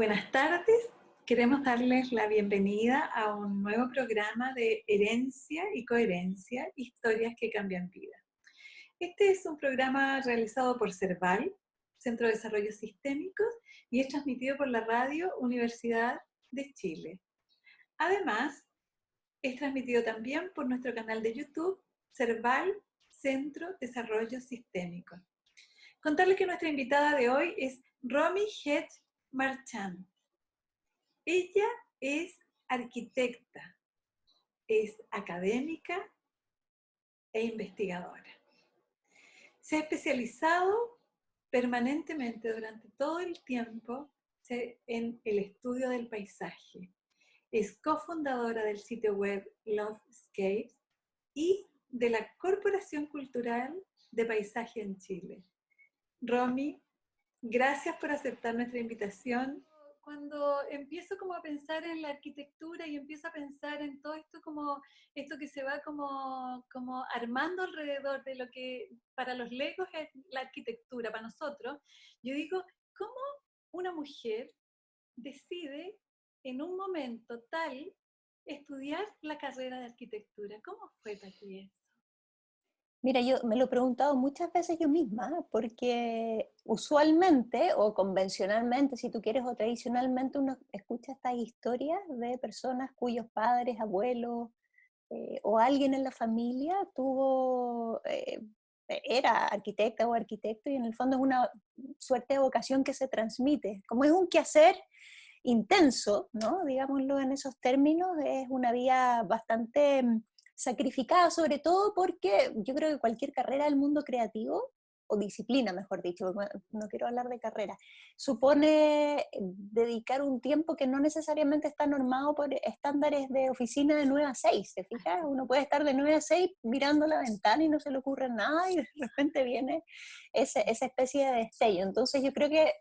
Buenas tardes, queremos darles la bienvenida a un nuevo programa de Herencia y Coherencia, historias que cambian vidas. Este es un programa realizado por CERVAL, Centro de Desarrollo Sistémico, y es transmitido por la radio Universidad de Chile. Además, es transmitido también por nuestro canal de YouTube, CERVAL, Centro de Desarrollo Sistémico. Contarles que nuestra invitada de hoy es Romy Hedge Marchand. Ella es arquitecta, es académica e investigadora. Se ha especializado permanentemente durante todo el tiempo en el estudio del paisaje. Es cofundadora del sitio web Lovescapes y de la Corporación Cultural de Paisaje en Chile. Romy, gracias por aceptar nuestra invitación. Cuando empiezo como a pensar en la arquitectura y empiezo a pensar en todo esto como esto que se va como armando alrededor de lo que para los legos es la arquitectura, para nosotros, yo digo, ¿cómo una mujer decide en un momento tal estudiar la carrera de arquitectura? ¿Cómo fue para ti eso? Mira, yo me lo he preguntado muchas veces yo misma, porque usualmente o convencionalmente, si tú quieres, o tradicionalmente, uno escucha estas historias de personas cuyos padres, abuelos o alguien en la familia era arquitecta o arquitecto, y en el fondo es una suerte de vocación que se transmite. Como es un quehacer intenso, ¿no? Digámoslo en esos términos, es una vía bastante sacrificada, sobre todo porque yo creo que cualquier carrera del mundo creativo, o disciplina mejor dicho, no quiero hablar de carrera, supone dedicar un tiempo que no necesariamente está normado por estándares de oficina de 9 a 6, ¿te fijas? Uno puede estar de 9 a 6 mirando la ventana y no se le ocurre nada y de repente viene esa especie de destello. Entonces yo creo que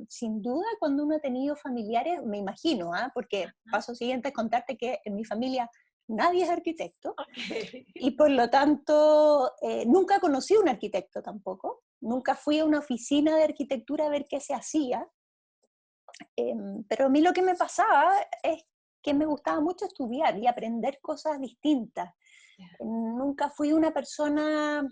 sin duda cuando uno ha tenido familiares, me imagino, porque paso siguiente es contarte que en mi familia nadie es arquitecto, Okay. y por lo tanto nunca conocí a un arquitecto tampoco, nunca fui a una oficina de arquitectura a ver qué se hacía, pero a mí lo que me pasaba es que me gustaba mucho estudiar y aprender cosas distintas. Nunca fui una persona,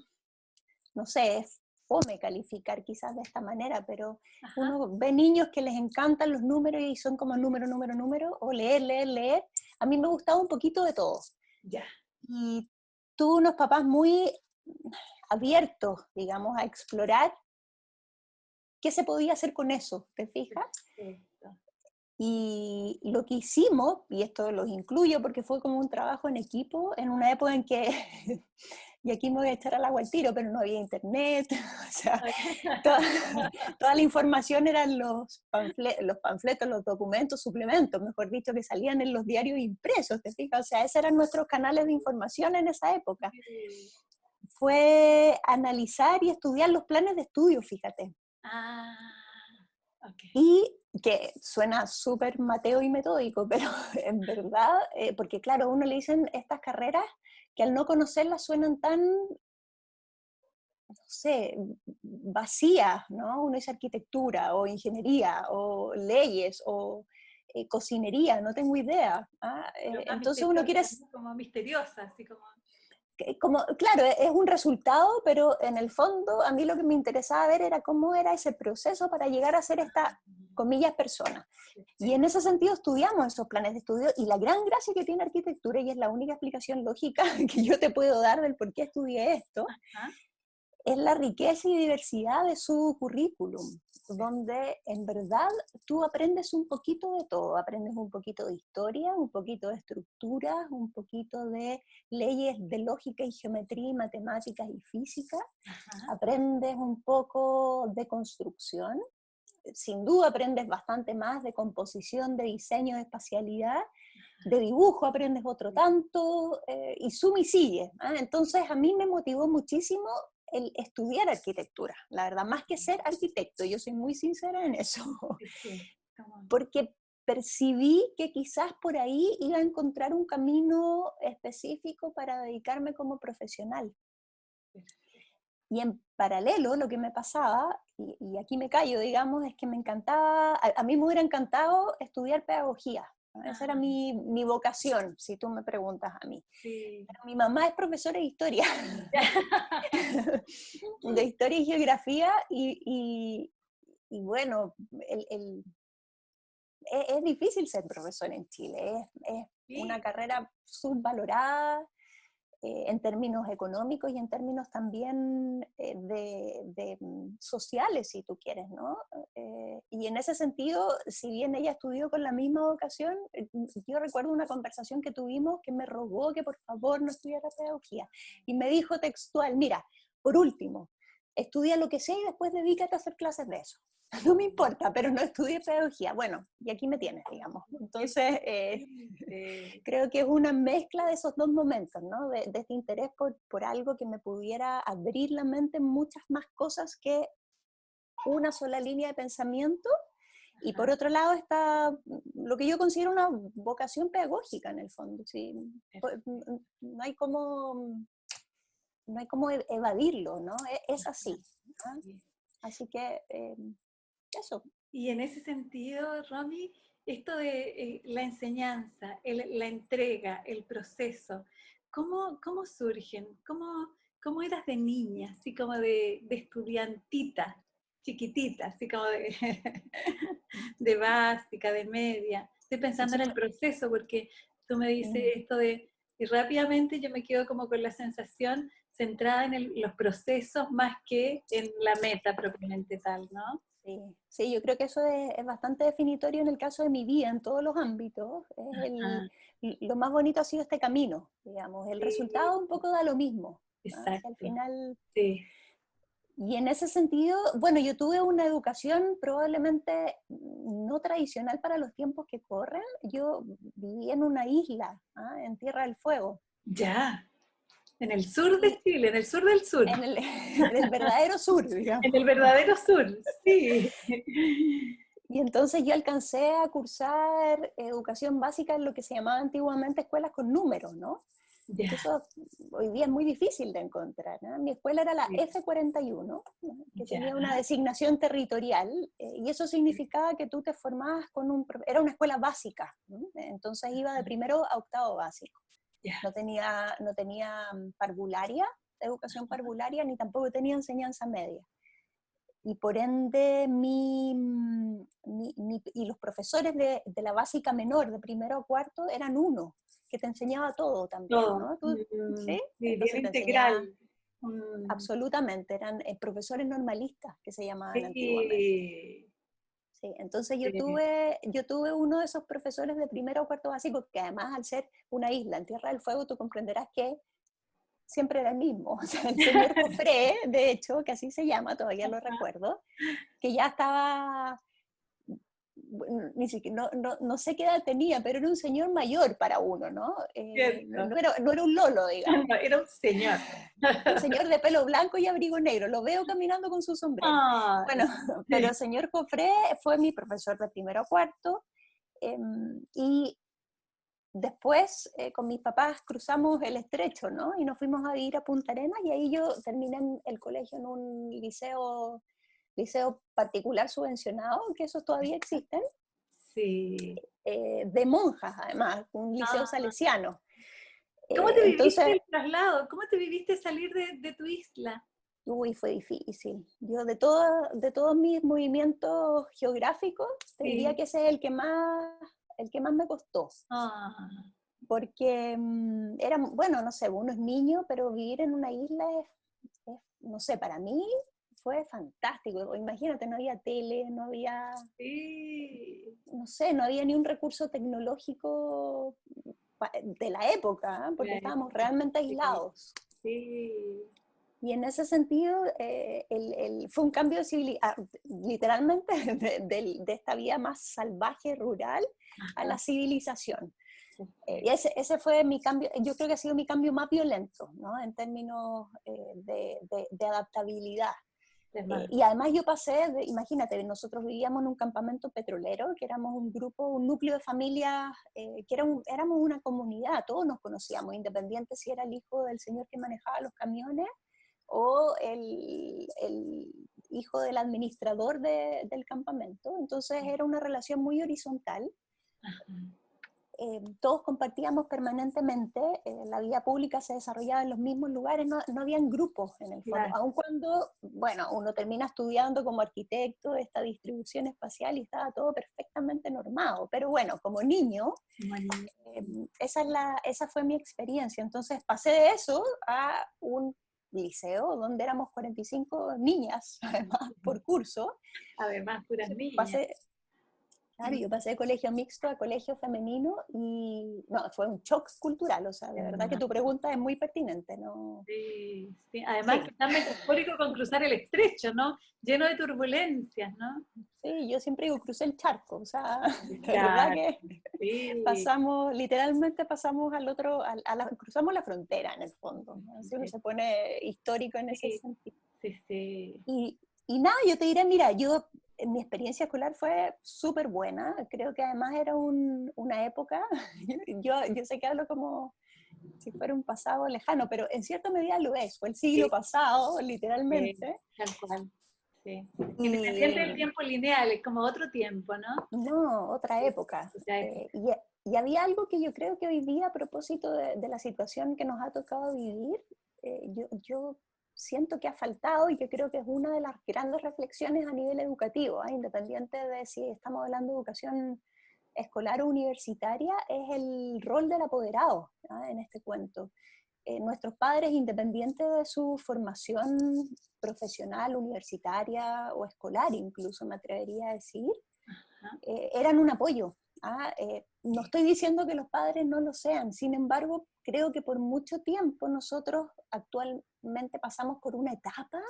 no sé, es fome calificar quizás de esta manera, pero uno ve niños que les encantan los números y son como número, número, número, o leer, leer, leer. A mí me gustaba un poquito de todo. Ya. Y tuve unos papás muy abiertos, digamos, a explorar qué se podía hacer con eso, ¿te fijas? Perfecto. Y lo que hicimos, y esto los incluyo porque fue como un trabajo en equipo, en una época en que, y aquí me voy a echar al agua al tiro, pero no había internet, o sea, toda, toda la información eran los panfletos, los documentos, suplementos, mejor dicho, que salían en los diarios impresos, ¿te fijas? O sea, esos eran nuestros canales de información en esa época. Fue analizar y estudiar los planes de estudio, fíjate. Okay. Y que suena súper mateo y metódico, pero en verdad, porque claro, a uno le dicen estas carreras que al no conocerlas suenan tan, no sé, vacías, ¿no? Uno dice arquitectura o ingeniería o leyes o cocinería, no tengo idea. Pero más Entonces uno quiere, como misteriosa, así como... como, claro, es un resultado, pero en el fondo a mí lo que me interesaba ver era cómo era ese proceso para llegar a ser esta, comillas, persona. Y en ese sentido estudiamos esos planes de estudio, y la gran gracia que tiene arquitectura, y es la única explicación lógica que yo te puedo dar del por qué estudié esto, es la riqueza y diversidad de su currículum, donde en verdad tú aprendes un poquito de todo, aprendes un poquito de historia, un poquito de estructuras, un poquito de leyes de lógica y geometría y matemáticas y física, aprendes un poco de construcción, sin duda aprendes bastante más de composición, de diseño, de espacialidad, de dibujo aprendes otro tanto, y suma y sigue. Entonces a mí me motivó muchísimo el estudiar arquitectura, la verdad, más que ser arquitecto, yo soy muy sincera en eso, porque percibí que quizás por ahí iba a encontrar un camino específico para dedicarme como profesional. Y en paralelo lo que me pasaba, y aquí me callo, digamos, es que me encantaba, a mí me hubiera encantado estudiar pedagogía. ¿No? Esa era mi vocación, si tú me preguntas a mí. Sí. Pero mi mamá es profesora de historia, de historia y geografía, y bueno, es difícil ser profesor en Chile, es una Sí. carrera subvalorada, en términos económicos y en términos también sociales, si tú quieres, ¿no? Y en ese sentido, si bien ella estudió con la misma vocación, yo recuerdo una conversación que tuvimos que me rogó que por favor no estudiara pedagogía. Y me dijo textual, mira, por último, estudia lo que sea y después dedícate a hacer clases de eso. No me importa, pero no estudié pedagogía. Bueno, y aquí me tienes, digamos. Entonces, creo que es una mezcla de esos dos momentos, ¿no? De este interés por algo que me pudiera abrir la mente en muchas más cosas que una sola línea de pensamiento. Y por otro lado está lo que yo considero una vocación pedagógica en el fondo. ¿Sí? No hay como, no hay como evadirlo, ¿no? Es así. ¿No? Así que eso. Y en ese sentido, Romy, esto de la enseñanza, la entrega, el proceso, ¿cómo surgen? ¿Cómo eras de niña, así como de estudiantita, chiquitita, así como de, de básica, de media? Estoy pensando en el proceso porque tú me dices esto de, y rápidamente yo me quedo como con la sensación centrada en los procesos más que en la meta propiamente tal, ¿no? Sí, sí, yo creo que eso es bastante definitorio en el caso de mi vida, en todos los ámbitos. Ah, Lo más bonito ha sido este camino, digamos. El sí, resultado un poco da lo mismo, ¿no? O sea, al exacto, final, sí. y en ese sentido, bueno, yo tuve una educación probablemente no tradicional para los tiempos que corren. Yo viví en una isla, ¿ah? En Tierra del Fuego. Ya, en el sur de Y Chile, en el sur del sur, en el verdadero sur, en digamos. el verdadero sur, sí. Y entonces yo alcancé a cursar educación básica en lo que se llamaba antiguamente escuelas con números, ¿no? Que Ya, eso hoy día es muy difícil de encontrar, ¿no? Mi escuela era la sí, F41, ¿no? Que ya, tenía una designación territorial, y eso significaba que tú te formabas con era una escuela básica, ¿no? Entonces iba de primero a octavo básico. ya, No tenía parvularia, educación parvularia, ni tampoco tenía enseñanza media. Y por ende y los profesores de la básica menor, de primero a cuarto, eran uno, que te enseñaba todo también, todo. ¿no? ¿Sí? Sí, bien Entonces te enseñaba integral. Mm, absolutamente, eran profesores normalistas que se llamaban antiguamente. sí, Sí, entonces yo sí, tuve, yo tuve uno de esos profesores de primero a cuarto básico, que además al ser una isla en Tierra del Fuego, tú comprenderás que siempre era el mismo. O sea, el señor Jofré, de hecho, que así se llama, todavía lo recuerdo, que ya estaba, bueno, ni siquiera, no sé qué edad tenía, pero era un señor mayor para uno, ¿no? cierto. No era un lolo, digamos. No, era un señor. Un señor de pelo blanco y abrigo negro, lo veo caminando con su sombrero. Ay, Bueno, pero el señor Jofré fue mi profesor de primero a cuarto, y después con mis papás cruzamos el estrecho, ¿no? Y nos fuimos a vivir a Punta Arenas, y ahí yo terminé el colegio en un liceo particular subvencionado, que esos todavía existen, sí. de monjas además, un liceo Ah, salesiano. ¿cómo te viviste Entonces, el traslado? ¿Cómo te viviste salir de tu isla? uy, fue difícil. Yo de todos mis movimientos geográficos, te diría Sí. que ese es el que más me costó. Ah, Porque era, bueno, no sé, uno es niño, pero vivir en una isla no sé, para mí fue fantástico. Imagínate, no había tele, no había, sí. no sé, no había ni un recurso tecnológico de la época, ¿eh? Porque La estábamos época, realmente sí. aislados. Sí. Y en ese sentido, fue un cambio literalmente de esta vida más salvaje, rural, a Ajá. la civilización. Y Perfecto. ese fue mi cambio, yo creo que ha sido mi cambio más violento, ¿no? En términos de adaptabilidad. Además, Y además yo pasé, imagínate, nosotros vivíamos en un campamento petrolero, que éramos un grupo, un núcleo de familias, éramos una comunidad, todos nos conocíamos, independiente si era el hijo del señor que manejaba los camiones, o el hijo del administrador del campamento. Entonces era una relación muy horizontal. Todos compartíamos permanentemente, la vida pública se desarrollaba en los mismos lugares, no habían grupos en el fondo, Claro. aun cuando, bueno, uno termina estudiando como arquitecto esta distribución espacial y estaba todo perfectamente normado, pero bueno, como niño, esa fue mi experiencia. Entonces pasé de eso a un liceo donde éramos 45 niñas, además, por curso. Además, puras niñas. Pasé, claro, yo pasé de colegio mixto a colegio femenino y no, fue un shock cultural, o sea, de verdad que tu pregunta es muy pertinente, ¿no? Sí, sí. Además Sí. que tan metafórico con cruzar el estrecho, ¿no? Lleno de turbulencias, ¿no? Sí, yo siempre digo, crucé el charco, o sea, de verdad Claro, que sí. literalmente pasamos al otro, cruzamos la frontera en el fondo, ¿no? Si uno Sí, se pone histórico en ese sí, sentido. sí, sí. Y nada, yo te diré, mira, mi experiencia escolar fue súper buena, creo que además era una época, yo sé que hablo como si fuera un pasado lejano, pero en cierta medida lo es, fue el siglo Sí, pasado, sí, literalmente, tal cual. Sí. Independiente del y tiempo lineal, es como otro tiempo, ¿no? no, otra época. Otra época. Y había algo que yo creo que hoy día, a propósito de la situación que nos ha tocado vivir, yo siento que ha faltado y que creo que es una de las grandes reflexiones a nivel educativo, independiente de si estamos hablando de educación escolar o universitaria, es el rol del apoderado, en este cuento. Nuestros padres, independiente de su formación profesional, universitaria o escolar, incluso me atrevería a decir, eran un apoyo. No estoy diciendo que los padres no lo sean, sin embargo, creo que por mucho tiempo nosotros actualmente pasamos por una etapa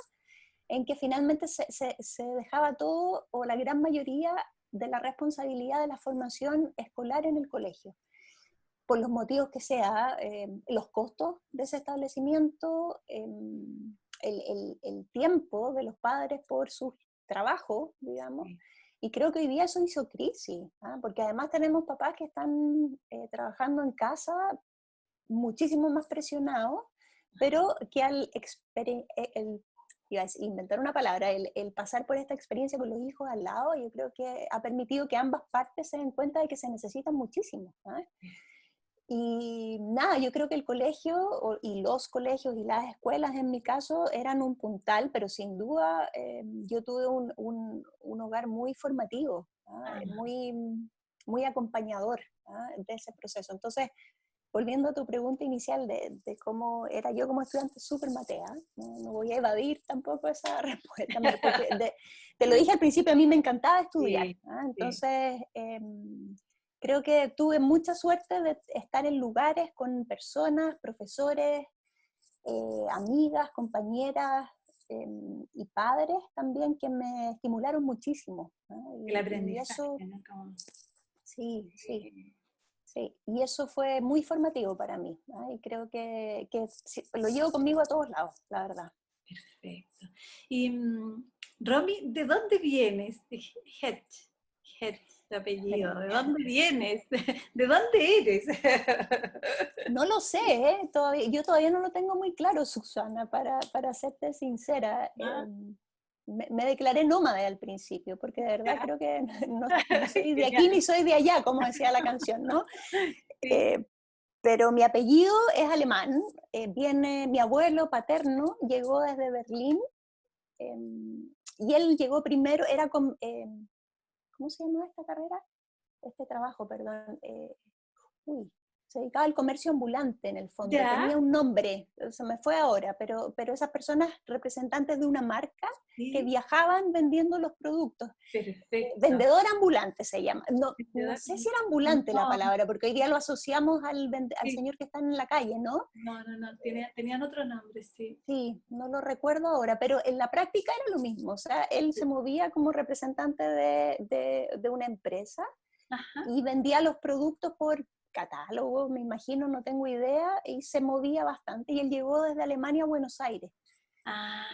en que finalmente se dejaba todo o la gran mayoría de la responsabilidad de la formación escolar en el colegio, por los motivos que sea, los costos de ese establecimiento, el tiempo de los padres por sus trabajos, digamos, y creo que hoy día eso hizo crisis, porque además tenemos papás que están trabajando en casa muchísimo más presionados, pero que iba a inventar una palabra, el pasar por esta experiencia con los hijos al lado, yo creo que ha permitido que ambas partes se den cuenta de que se necesitan muchísimo. Y nada, yo creo que el colegio y los colegios y las escuelas en mi caso eran un puntal, pero sin duda yo tuve un hogar muy formativo, muy, muy acompañador de ese proceso. Entonces, volviendo a tu pregunta inicial de cómo era yo como estudiante, súper matea, no voy a evadir tampoco esa respuesta, porque te lo dije al principio, a mí me encantaba estudiar. Sí, sí. Entonces, creo que tuve mucha suerte de estar en lugares con personas, profesores, amigas, compañeras y padres también que me estimularon muchísimo. El Y eso, aprendizaje, ¿no? Como, sí, sí. Sí, y eso fue muy formativo para mí, y creo que sí, lo llevo conmigo a todos lados, la verdad. perfecto. Y Romy, ¿de dónde vienes? Het, tu apellido. ¿De dónde vienes? ¿De dónde eres? No lo sé, yo todavía no lo tengo muy claro, Susana, para serte sincera. Ah, Me declaré nómade al principio, porque de verdad ya. creo que no soy de aquí Genial. ni soy de allá, como decía la canción, ¿no? Sí. Eh, pero mi apellido es alemán, mi abuelo paterno llegó desde Berlín, eh, y él llegó primero, ¿cómo se llama esta carrera? Este trabajo, perdón. Se dedicaba al comercio ambulante en el fondo, Ya, tenía un nombre, se me fue ahora, pero esas personas representantes de una marca que sí, viajaban vendiendo los productos. perfecto. Vendedor ambulante se llama. No Vendedor. sé si era ambulante la No, palabra, porque hoy día lo asociamos al sí, señor que está en la calle, ¿no? no, tenían otro nombre, sí. Sí, no lo recuerdo ahora, pero en la práctica era lo mismo. O sea, él se movía como representante de una empresa Ajá. y vendía los productos por catálogo, me imagino, no tengo idea, y se movía bastante. Y él llegó desde Alemania a Buenos Aires. Ah,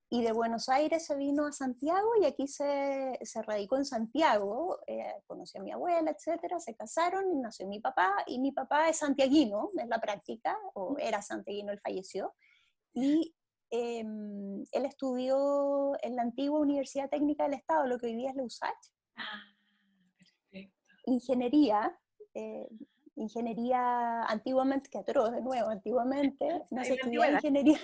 Y de Buenos Aires se vino a Santiago y aquí se radicó en Santiago, conoció a mi abuela, etcétera, se casaron, y nació y mi papá es santiaguino, en la práctica, o era santiaguino, él falleció, y él estudió en la antigua Universidad Técnica del Estado, lo que hoy día es la USACH, Ah, perfecto. ingeniería, eh, ingeniería antiguamente, que atroz de nuevo, antiguamente no En se la estudiaba antigüedad. ingeniería,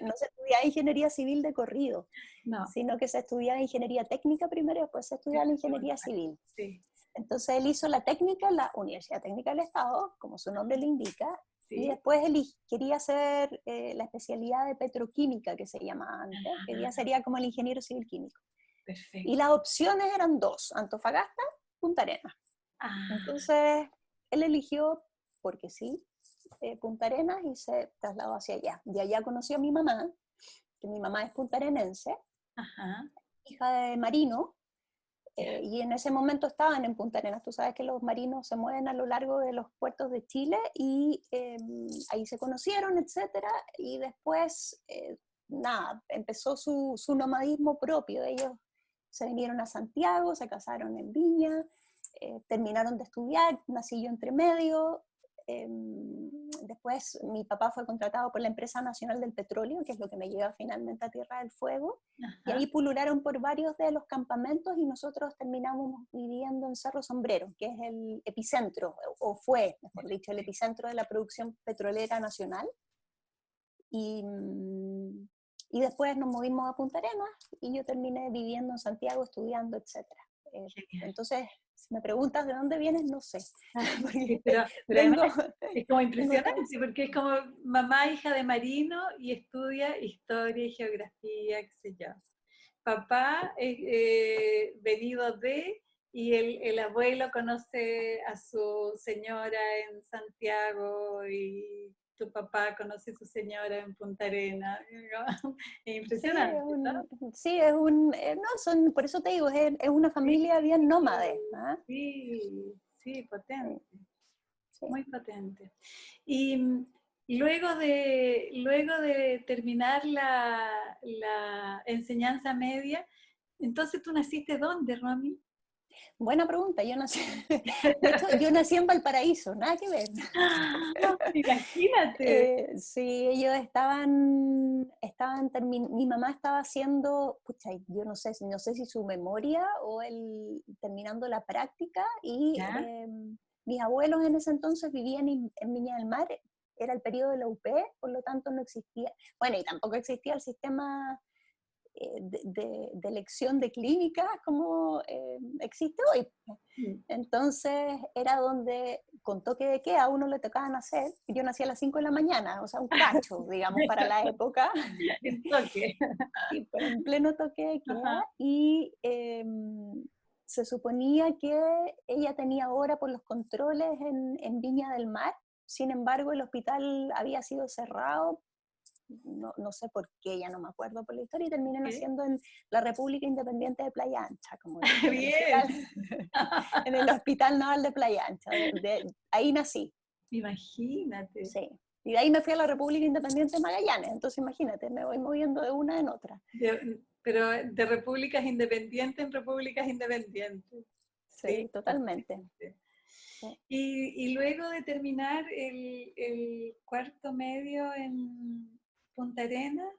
no se estudiaba ingeniería civil de corrido, No. sino que se estudiaba ingeniería técnica primero y después se estudiaba la ingeniería civil. Sí, Entonces él hizo la técnica en la Universidad Técnica del Estado, como su nombre le indica, y sí. después él quería hacer la especialidad de petroquímica, que se llamaba antes, que hoy día sería como el ingeniero civil químico. Y Perfecto. las opciones eran dos, Antofagasta, Punta Arenas. Ah, Entonces él eligió, porque sí, Punta Arenas y se trasladó hacia allá. De allá conoció a mi mamá, que mi mamá es puntarenense, ajá. hija de marino, Ya. y en ese momento estaban en Punta Arenas. Tú sabes que los marinos se mueven a lo largo de los puertos de Chile y ahí se conocieron, etcétera, y después, nada, empezó su nomadismo propio. Ellos se vinieron a Santiago, se casaron en Viña, terminaron de estudiar, nací yo entre medio. Después mi papá fue contratado por la Empresa Nacional del Petróleo, que es lo que me lleva finalmente a Tierra del Fuego, y Ajá. ahí pulularon por varios de los campamentos y nosotros terminamos viviendo en Cerro Sombrero, que es el epicentro, o fue, mejor dicho, el epicentro de la producción petrolera nacional. Y, y después nos movimos a Punta Arenas y yo terminé viviendo en Santiago, estudiando, etc. Genial. Entonces, si me preguntas de dónde vienes, no sé. Ah, sí, Porque pero además vengo, es como vengo todo. impresionante, porque es como mamá, hija de marino y estudia historia y geografía, qué sé yo. Papá es venido de, y el abuelo conoce a su señora en Santiago y tu papá conoce a su señora en Punta Arenas. Es Sí, impresionante, ¿no? sí, es un, no, son, por eso te digo, es una Sí, familia bien nómade. ¿Ah? sí, sí, potente. Sí. Muy potente. Y luego de terminar la enseñanza media, entonces tú naciste ¿dónde, Romy? Buena pregunta, yo nací, de hecho, yo nací en Valparaíso, nada que ver. ¡Ah! Imagínate. Sí, ellos mi mamá estaba haciendo, pucha, yo no sé, no sé si su memoria o el terminando la práctica, y ¿Ya? mis abuelos en ese entonces vivían en Viña del Mar, era el periodo de la UP, por lo tanto no existía, bueno, y tampoco existía el sistema de elección de clínicas como existe hoy. Mm. Entonces era donde con toque de queda a uno le tocaba nacer. Yo nací a las 5 de la mañana, o sea, un cacho, digamos, para la época, El toque. y pues en pleno toque de queda, Ajá. y se suponía que ella tenía hora por los controles en Viña del Mar. Sin embargo, el hospital había sido cerrado, no sé por qué, ya no me acuerdo por la historia, y terminé ¿Qué? naciendo en la República Independiente de Playa Ancha, como dicen, Bien. en el Hospital Naval de Playa Ancha. Ahí nací, Imagínate. sí. Y de ahí me fui a la República Independiente de Magallanes, entonces imagínate, me voy moviendo de una en otra. Pero de repúblicas independientes en repúblicas independientes. Sí, Sí, totalmente. potente. Sí. Y luego de terminar el cuarto medio en Punta Arenas,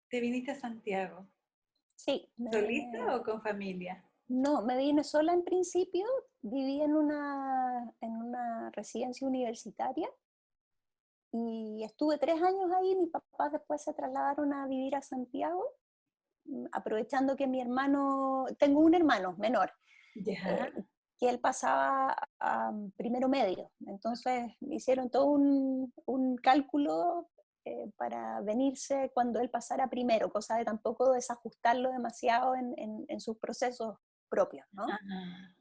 te viniste a Santiago. Sí, ¿Solita o con familia? no, me vine sola en principio, viví en una residencia universitaria y estuve 3 años ahí. Mis papás después se trasladaron a vivir a Santiago, aprovechando que mi hermano, tengo un hermano menor, Ya. eh, que él pasaba a primero medio, entonces hicieron todo un cálculo para venirse cuando él pasara primero, cosa de tampoco desajustarlo demasiado en sus procesos propios, ¿no? Ah,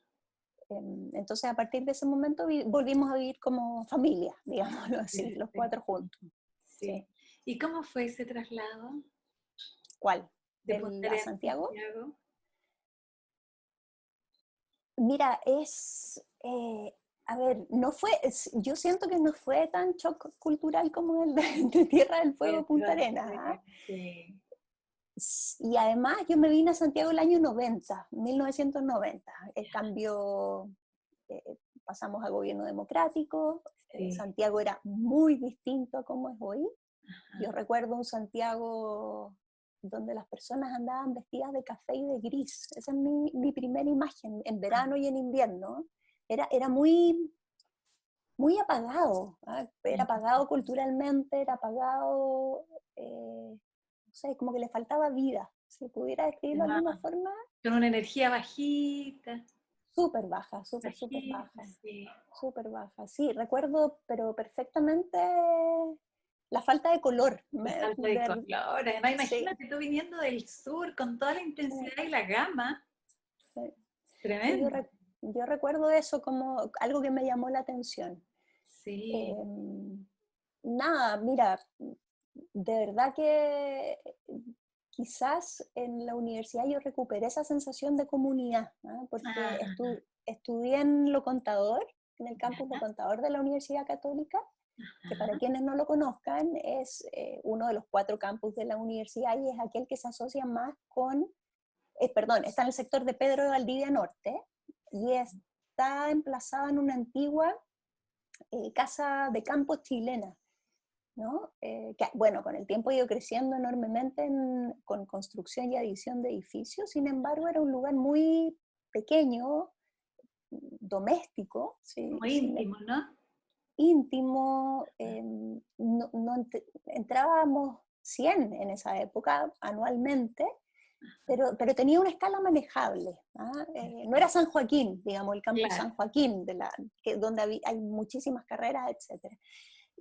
Entonces a partir de ese momento volvimos a vivir como familia, digámoslo así, los perfecto. 4 juntos. Sí. Sí. ¿Y cómo fue ese traslado ¿Cuál? de Punta ¿A Arenas a Santiago? Santiago? Mira, a ver, yo siento que no fue tan shock cultural como el de Tierra del Fuego, Punta Arenas. ¿Ah? Sí. Y además yo me vine a Santiago el año 90, 1990. El cambio, pasamos a gobierno democrático, Sí. Santiago era muy distinto a como es hoy. Yo recuerdo un Santiago donde las personas andaban vestidas de café y de gris. Esa es mi primera imagen, en verano y en invierno. Era muy, muy apagado, ¿ah? Era apagado culturalmente, era apagado, no sé, como que le faltaba vida. Si pudiera describirlo de alguna Ah, forma, con una energía bajita, súper baja, súper bajita, baja, sí. súper baja. Sí, recuerdo, pero perfectamente la falta de color. La falta de color. Además, Sí, imagínate tú viniendo del sur con toda la sí, intensidad y la gama. sí. Sí, Tremendo. yo recuerdo eso como algo que me llamó la atención. Sí. Em, Nada, mira, de verdad que quizás en la universidad yo recuperé esa sensación de comunidad, ¿ah? Porque Ah, estudié en Lo Contador, en el campus Lo Contador de la Universidad Católica, que para ajá. quienes no lo conozcan es uno de los 4 campus de la universidad y es aquel que se asocia más con, perdón, está en el sector de Pedro de Valdivia Norte y está emplazada en una antigua casa de campo chilena, ¿no? Que, bueno, con el tiempo ha ido creciendo enormemente con construcción y adición de edificios, sin embargo era un lugar muy pequeño, doméstico, Como íntimo, ¿no? íntimo, entrábamos 100 en esa época anualmente, pero tenía una escala manejable. ¿Ah? No era San Joaquín, digamos, el campus Claro. San Joaquín, donde hay muchísimas carreras, etc.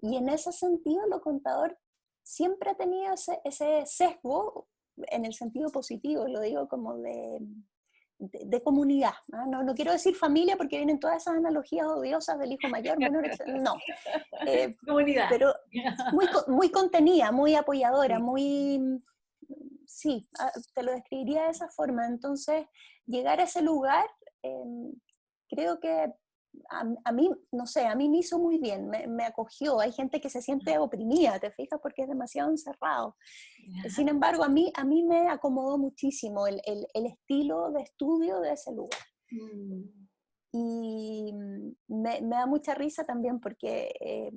Y en ese sentido, lo contador siempre ha tenido ese sesgo en el sentido positivo, lo digo como de comunidad. No quiero decir familia porque vienen todas esas analogías odiosas del hijo mayor, menor, etc. No, eh, Comunidad. pero muy contenida, muy apoyadora, Sí. muy, sí, te lo describiría de esa forma. Entonces, llegar a ese lugar, creo que a mí, no sé, a mí me hizo muy bien, me acogió. Hay gente que se siente oprimida, ¿te fijas? Porque es demasiado encerrado. Ya. Sin embargo, a mí me acomodó muchísimo el estilo de estudio de ese lugar. Mm, Y me da mucha risa también porque,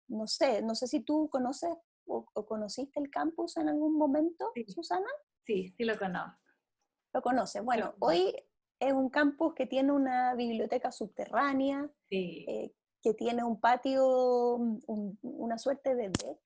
no sé si tú conoces o conociste el campus en algún momento, sí, Susana. sí lo conozco. Lo conoces. Lo Bueno, conozco. hoy es un campus que tiene una biblioteca subterránea, Sí. que tiene un patio, una suerte de deck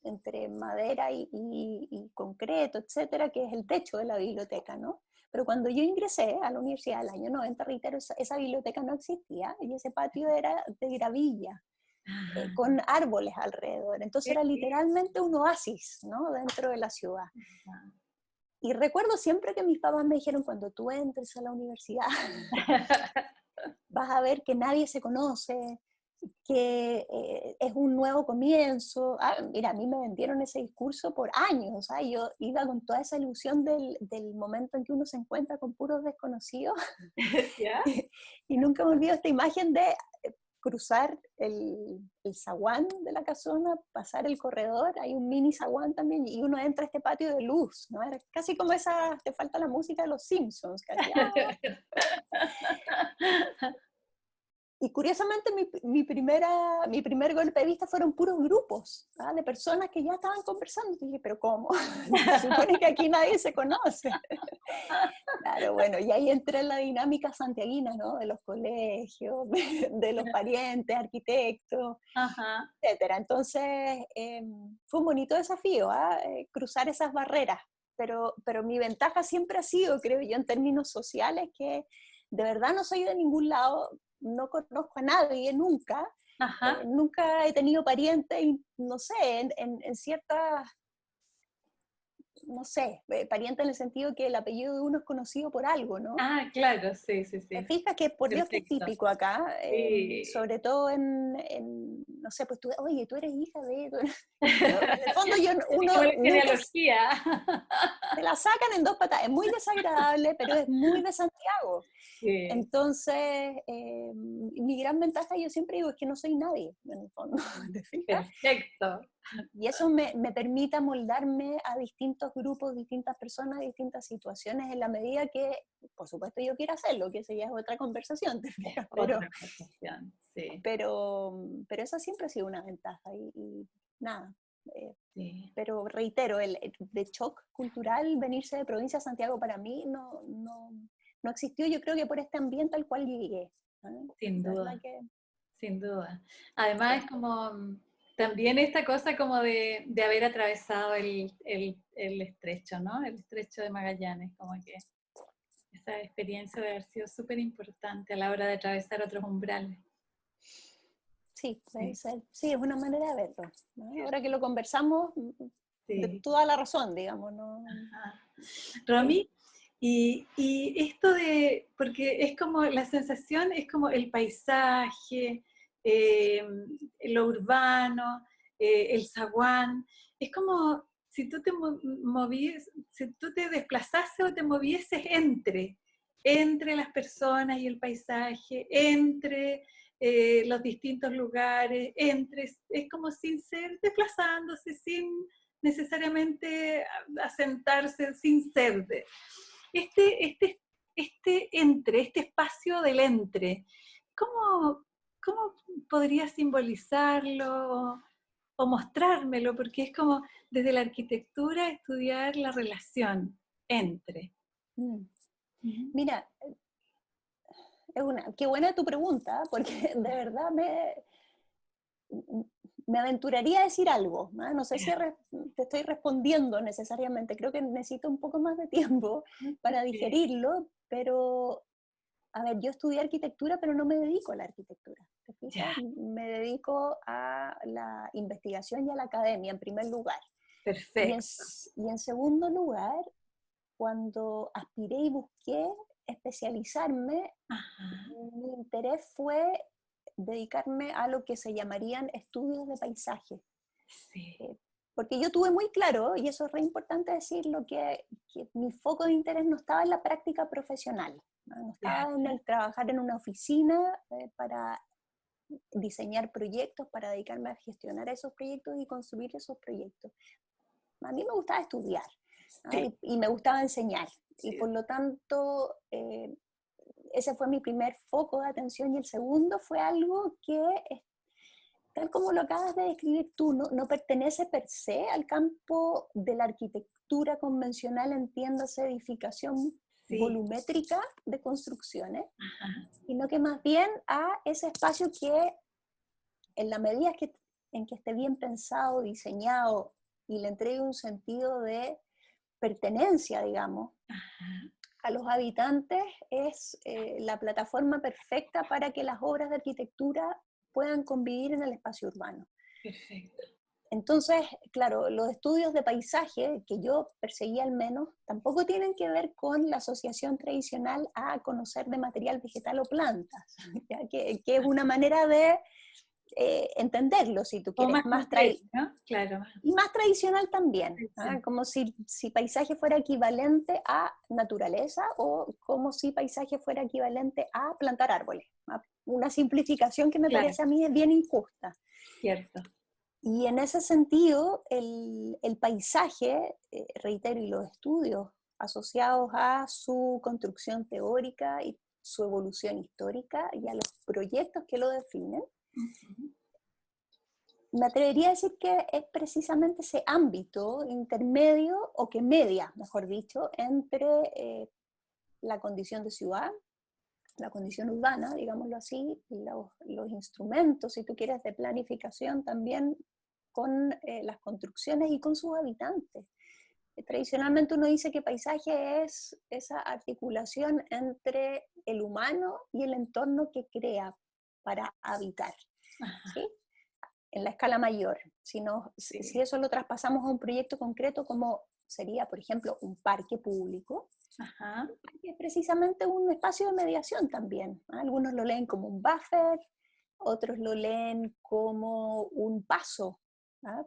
entre madera y concreto, etcétera, que es el techo de la biblioteca, ¿no? Pero cuando yo ingresé a la universidad el año 90, reitero, esa biblioteca no existía y ese patio era de gravilla, Ah, con árboles alrededor. Entonces qué era lindo. literalmente un oasis, ¿no? Dentro de la ciudad. Ah. Y recuerdo siempre que mis papás me dijeron, cuando tú entres a la universidad, vas a ver que nadie se conoce, que es un nuevo comienzo. Mira, a mí me vendieron ese discurso por años, yo iba con toda esa ilusión del momento en que uno se encuentra con puros desconocidos ¿Ya? y nunca me olvido esta imagen de cruzar el zaguán de la casona, pasar el corredor, hay un mini zaguán también, y uno entra a este patio de luz, ¿no? Era casi como esa, te falta la música de los Simpsons, casi. Y curiosamente mi primer golpe de vista fueron puros grupos, de personas que ya estaban conversando. Y dije, pero ¿cómo? Se supone que aquí nadie se conoce. Claro, bueno, y ahí entra en la dinámica santiaguina, ¿no? De los colegios, de los parientes, arquitectos, Ajá. etcétera. Entonces, fue un bonito desafío, cruzar esas barreras. Pero mi ventaja siempre ha sido, creo yo, en términos sociales, que de verdad no soy de ningún lado, no conozco a nadie nunca, Ajá. nunca he tenido parientes, y no sé, en ciertas, no sé, pariente en el sentido que el apellido de uno es conocido por algo, ¿no? Ah, claro, sí, sí, Te sí. fijas que por Dios que es Perfecto. típico acá, Sí. sobre todo no sé, pues tú, oye, tú eres hija de... Pero en el fondo Es uno como la nunca genealogía. se la sacan en 2 patas. Es muy desagradable, pero es muy de Santiago. Sí, Entonces, mi gran ventaja, yo siempre digo, es que no soy nadie, en el fondo, ¿te fijas? perfecto. Y eso me permite amoldarme a distintos grupos, distintas personas, distintas situaciones, en la medida que, por supuesto, yo quiera hacerlo, que esa ya es otra conversación, ¿te Es fijas? otra conversación, sí. Pero esa siempre ha sido una ventaja y nada. Sí. Pero reitero, el de shock cultural, venirse de provincia a Santiago para mí no existió, yo creo que por este ambiente al cual llegué. Sin La verdad duda, que sin duda. Además sí. es como también esta cosa como de haber atravesado el estrecho, ¿no? El estrecho de Magallanes, como que esa experiencia de haber sido súper importante a la hora de atravesar otros umbrales. Sí, puede Sí, ser. Sí, es una manera de verlo, ¿no? Ahora que cierto. lo conversamos, de Sí. toda la razón, digamos, ¿no? Ajá. Sí. Romy, y esto de, porque es como, la sensación es como el paisaje, eh, lo urbano, el zaguán, es como si tú te si tú te desplazases o te movieses entre las personas y el paisaje, entre los distintos lugares, es como sin ser desplazándose, sin necesariamente asentarse sin ser. Este, este, este espacio del entre, ¿cómo, cómo podría simbolizarlo o mostrármelo? Porque es como desde la arquitectura estudiar la relación entre. Mm. Ujú. Mira, qué buena tu pregunta, porque de verdad me aventuraría a decir algo, ¿no? No sé si te estoy respondiendo necesariamente, creo que necesito un poco más de tiempo para Sí. digerirlo, pero a ver, yo estudié arquitectura, pero no me dedico a la arquitectura, ¿te fijas? Ya, Me dedico a la investigación y a la academia en primer lugar. Y en, perfecto. y en segundo lugar, cuando aspiré y busqué especializarme, Ajá, mi interés fue dedicarme a lo que se llamarían estudios de paisaje. sí, Eh, Porque yo tuve muy claro, y eso es re importante decirlo, que mi foco de interés no estaba en la práctica profesional, no ya, estaba en el trabajar en una oficina para diseñar proyectos, para dedicarme a gestionar esos proyectos y construir esos proyectos. A mí me gustaba estudiar, ¿no? sí, Y me gustaba enseñar, y sí, por lo tanto ese fue mi primer foco de atención, y el segundo fue algo que, tal como lo acabas de describir tú, no pertenece per se al campo de la arquitectura convencional, entiéndase edificación sí, volumétrica de construcciones, ajá, sino que más bien a ese espacio que, en la medida en que esté bien pensado, diseñado y le entregue un sentido de pertenencia, digamos, ajá, a los habitantes, es la plataforma perfecta para que las obras de arquitectura puedan convivir en el espacio urbano. perfecto. Entonces, claro, los estudios de paisaje que yo perseguía al menos tampoco tienen que ver con la asociación tradicional a conocer de material vegetal o plantas, ¿ya? Que es una manera de entenderlo, si tú O quieres, más concreto, ¿no? Claro, más y más tradicional también, ¿ah? tradicional. Como si paisaje fuera equivalente a naturaleza, o como si paisaje fuera equivalente a plantar árboles, ¿ah? Una simplificación que me Claro, parece a mí bien injusta. cierto. Y en ese sentido, el paisaje, reitero, y los estudios asociados a su construcción teórica y su evolución histórica y a los proyectos que lo definen, Ujú. me atrevería a decir que es precisamente ese ámbito intermedio, o que media, mejor dicho, entre la condición de ciudad, la condición urbana, digámoslo así, los instrumentos, si tú quieres, de planificación también, con las construcciones y con sus habitantes. Tradicionalmente uno dice que paisaje es esa articulación entre el humano y el entorno que crea para habitar, Ajá, ¿sí? En la escala mayor. Si sí. eso lo traspasamos a un proyecto concreto, como sería, por ejemplo, un parque público, Ajá, que es precisamente un espacio de mediación también. Algunos lo leen como un buffer, otros lo leen como un paso,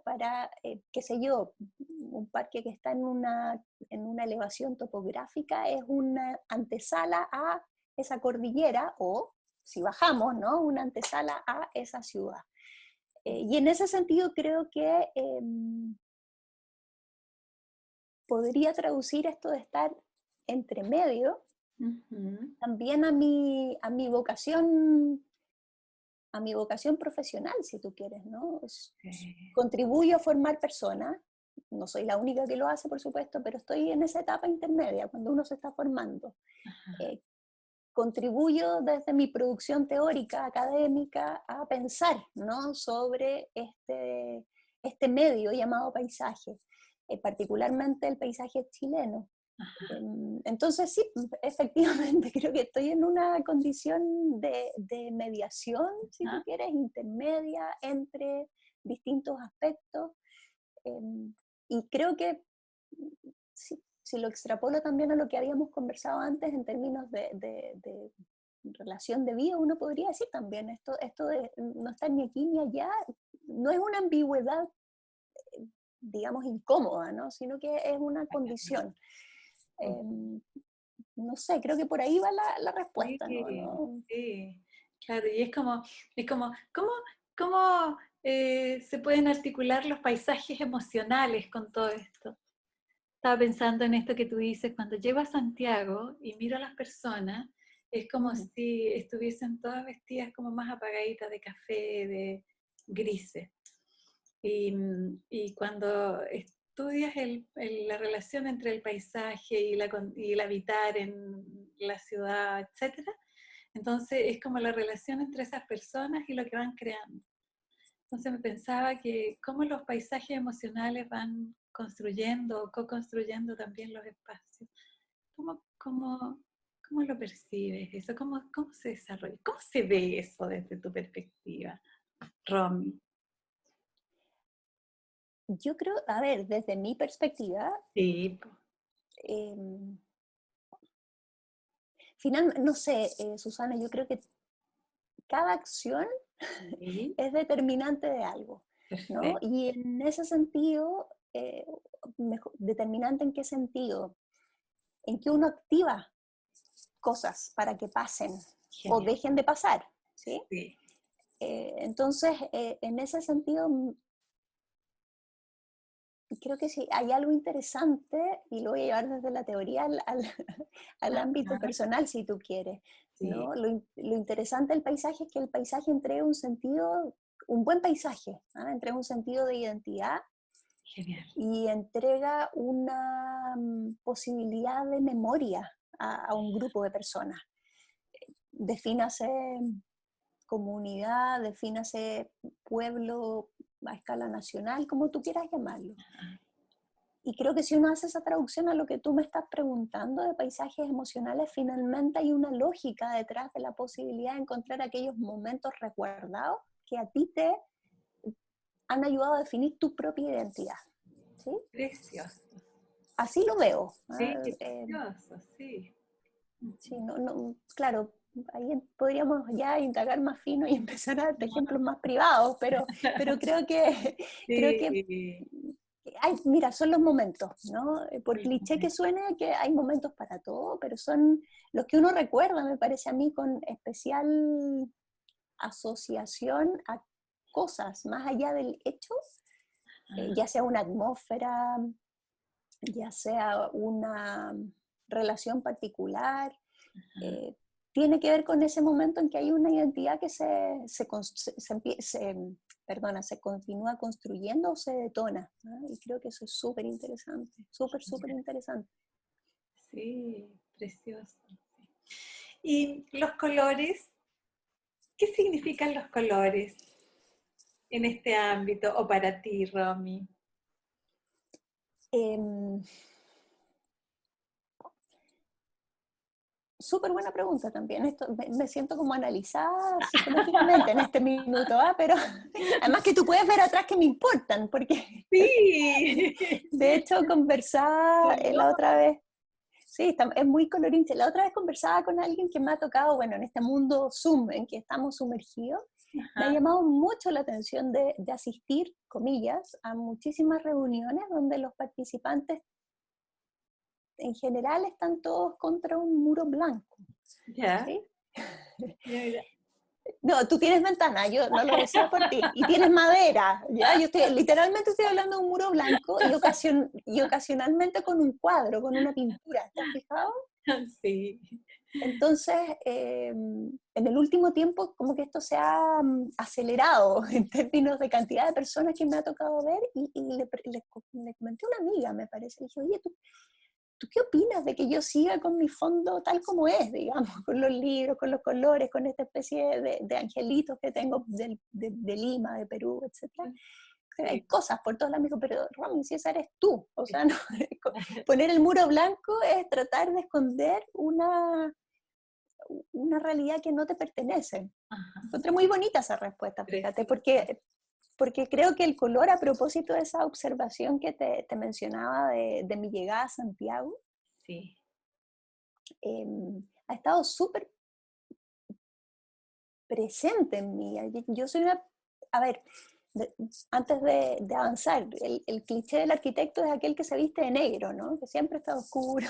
para, qué sé yo, un parque que está en una elevación topográfica es una antesala a esa cordillera, o si bajamos, ¿no? Una antesala a esa ciudad. Y en ese sentido creo que podría traducir esto de estar entre medio ujú, también a mi vocación a mi vocación profesional, si tú quieres, ¿no? Sí. Contribuyo a formar personas, no soy la única que lo hace, por supuesto, pero estoy en esa etapa intermedia, cuando uno se está formando. Ajá. Eh, Contribuyo desde mi producción teórica, académica, a pensar, ¿no?, sobre este medio llamado paisaje, particularmente el paisaje chileno. Entonces sí, efectivamente creo que estoy en una condición de mediación, si tú Ajá. quieres, intermedia entre distintos aspectos. Y creo que si lo extrapolo también a lo que habíamos conversado antes en términos de relación de vida, uno podría decir también, esto de no estar ni aquí ni allá, no es una ambigüedad, digamos, incómoda, ¿no?, sino que es una condición. No sé, creo que por ahí va la respuesta, ¿no? Sí, No. sí, claro, y es como, ¿cómo se pueden articular los paisajes emocionales con todo esto? Estaba pensando en esto que tú dices, cuando llego a Santiago y miro a las personas, es como Ujú. si estuviesen todas vestidas como más apagaditas de café, de grises. Y cuando estudias la relación entre el paisaje y el habitar en la ciudad, etcétera, entonces es como la relación entre esas personas y lo que van creando. Entonces me pensaba que cómo los paisajes emocionales van construyendo o co-construyendo también los espacios. ¿Cómo lo percibes eso? ¿Cómo se desarrolla? ¿Cómo se ve eso desde tu perspectiva, Romy? Yo creo, a ver, desde mi perspectiva, Sí, po. eh, finalmente, no sé, Susana, yo creo que cada acción Sí, es determinante de algo, ¿no? perfecto, Y en ese sentido, determinante en qué sentido, en que uno activa cosas para que pasen o genial. dejen de pasar, ¿sí? Sí. Entonces, en ese sentido, creo que sí, hay algo interesante, y lo voy a llevar desde la teoría al ámbito Ajá, personal, si tú quieres, sí, ¿no? Lo interesante del paisaje es que el paisaje entrega un sentido, un buen paisaje, ¿ah? Entrega un sentido de identidad genial. y entrega una posibilidad de memoria a un grupo de personas. Defínase comunidad, defínase pueblo a escala nacional, como tú quieras llamarlo. Y creo que si uno hace esa traducción a lo que tú me estás preguntando de paisajes emocionales, finalmente hay una lógica detrás de la posibilidad de encontrar aquellos momentos resguardados que a ti te han ayudado a definir tu propia identidad. ¿Sí? Precioso. Así lo veo. Sí, ¿Ah? precioso, sí. Sí, claro, ahí podríamos ya indagar más fino y empezar a dar ejemplos más privados, pero creo que, creo que Sí, mira, son los momentos, ¿no? Por son los cliché que momentos. suene, que hay momentos para todo, pero son los que uno recuerda, me parece a mí, con especial asociación a cosas más allá del hecho, ya sea una atmósfera, ya sea una relación particular, eh, tiene que ver con ese momento en que hay una identidad que perdona, se continúa construyendo o se detona, ¿no? Y creo que eso es súper interesante, súper, súper interesante. Sí, precioso. ¿Y los colores? ¿Qué significan los colores en este ámbito o para ti, Romy? Eh, Súper buena pregunta también. Esto, me siento como analizada psicológicamente en este minuto, ¿ah? Pero además que tú puedes ver atrás que me importan, porque Sí. de hecho conversaba la otra vez. Sí, es muy colorín. La otra vez conversaba con alguien que me ha tocado, bueno, en este mundo Zoom en que estamos sumergidos, me ha Ajá. llamado mucho la atención de asistir, comillas, a muchísimas reuniones donde los participantes en general están todos contra un muro blanco, Ya, ¿sí? ya, ya. No, tú tienes ventana, yo no lo decía por ti, y tienes madera, ¿ya? Literalmente estoy hablando de un muro blanco y ocasionalmente con un cuadro, con una pintura, ¿te has fijado? Sí. Entonces, en el último tiempo, como que esto se ha acelerado en términos de cantidad de personas que me ha tocado ver, y le comenté a una amiga, me parece, le dije, oye, ¿tú qué opinas de que yo siga con mi fondo tal como es, digamos, con los libros, con los colores, con esta especie de angelitos que tengo de Lima, de Perú, etcétera? Hay Sí. cosas por todos lados, me dijo, pero Romy, si esa eres tú, o sea, no, poner el muro blanco es tratar de esconder una realidad que no te pertenece. Ajá. Encontré muy bonita esa respuesta, fíjate, Precioso. porque creo que el color, a propósito de esa observación que te mencionaba de mi llegada a Santiago, Sí. ha estado súper presente en mí. Yo soy una, a ver, antes de avanzar, el cliché del arquitecto es aquel que se viste de negro, ¿no? Que siempre está oscuro.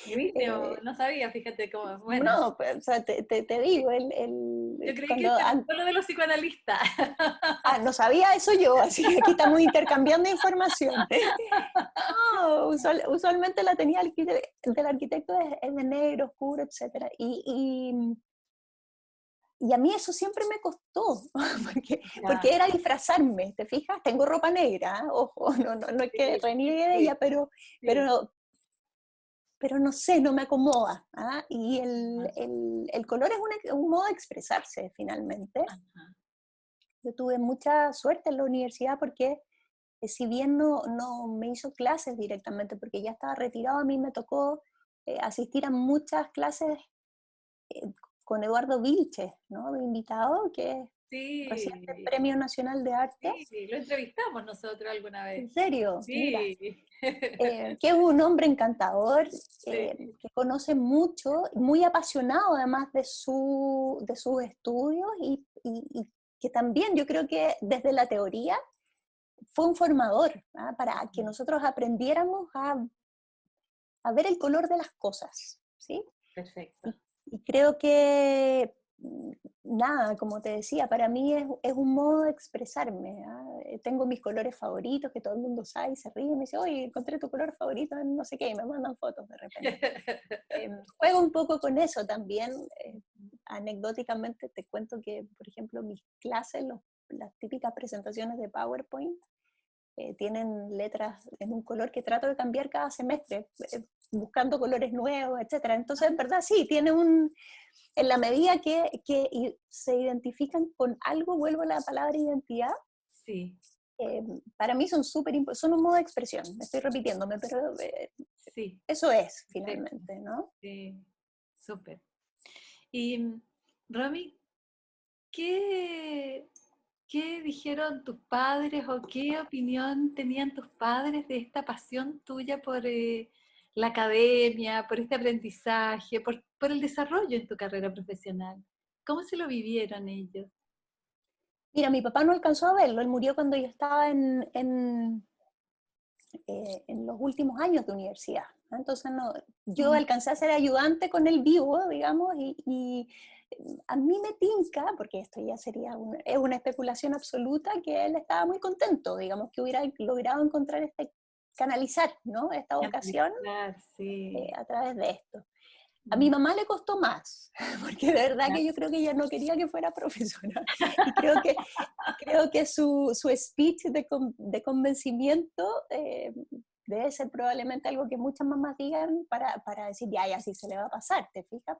¿Viste? Eh, No sabía, fíjate cómo, bueno. no, pues, o sea, te digo, Yo creí que cuando, este era solo de los psicoanalistas. no sabía eso yo, así que aquí estamos intercambiando información. No, usualmente la tenía del arquitecto es de negro, oscuro, etc. Y a mí eso siempre me costó, porque Ya, era disfrazarme, ¿te fijas? Tengo ropa negra, ojo, no es que sí, reniegue de sí, ella, pero, sí. pero, pero no sé, no me acomoda. ¿Ah? Y Ajá, el color es un modo de expresarse, finalmente. ajá. Yo tuve mucha suerte en la universidad porque, si bien no me hizo clases directamente, porque ya estaba retirado, a mí me tocó asistir a muchas clases eh, con Eduardo Vilches, ¿no? De invitado, que es reciente Sí, Premio Nacional de Artes. sí, lo entrevistamos nosotros alguna vez. En serio, mira, Sí. que es un hombre encantador, Sí, que conoce mucho, muy apasionado además de sus estudios, y que también yo creo que desde la teoría fue un formador, ¿ah? Para que nosotros aprendiéramos a ver el color de las cosas, ¿sí? perfecto. Y creo que, nada, como te decía, para mí es un modo de expresarme. ¿Ah? Tengo mis colores favoritos, que todo el mundo sabe y se ríe y me dice, oye, encontré tu color favorito en no sé qué, y me mandan fotos de repente. Juego un poco con eso también. Anecdóticamente te cuento que, por ejemplo, mis clases, las típicas presentaciones de PowerPoint, tienen letras en un color que trato de cambiar cada semestre, buscando colores nuevos, etcétera. Entonces, en verdad, sí, tiene en la medida que se identifican con algo, vuelvo a la palabra identidad, Sí, eh, para mí son son un modo de expresión, me estoy repitiéndome, pero sí, eso es, perfecto. finalmente, ¿no? Sí, súper. Y, Romy, ¿qué, qué dijeron tus padres o qué opinión tenían tus padres de esta pasión tuya por la academia, por este aprendizaje, por el desarrollo en tu carrera profesional? ¿Cómo se lo vivieron ellos? Mira, mi papá no alcanzó a verlo, él murió cuando yo estaba en los últimos años de universidad, ¿no? Entonces no, yo Mm, alcancé a ser ayudante con él vivo, digamos, y a mí me tinca, porque esto ya sería es una especulación absoluta, que él estaba muy contento, digamos, que hubiera logrado encontrar canalizar, ¿no? Esta vocación canalizar, sí. a través de esto. A mi Mm, mamá le costó más, porque de verdad ya. que yo creo que ella no quería que fuera profesora. Y creo que su speech de convencimiento debe ser probablemente algo que muchas mamás digan para decir, ya sí se le va a pasar, ¿te fijas?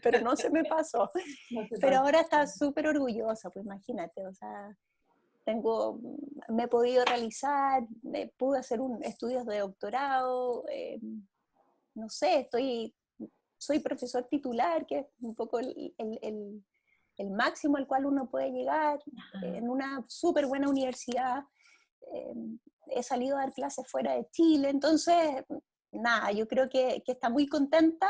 Pero no se me pasó. No se Pero pasa. ahora está súper orgullosa, pues imagínate, o sea, me he podido realizar, pude hacer estudios de doctorado, no sé, soy profesor titular, que es un poco el máximo al cual uno puede llegar, Ajá. en una súper buena universidad. eh, He salido a dar clases fuera de Chile, entonces, nada, yo creo que está muy contenta.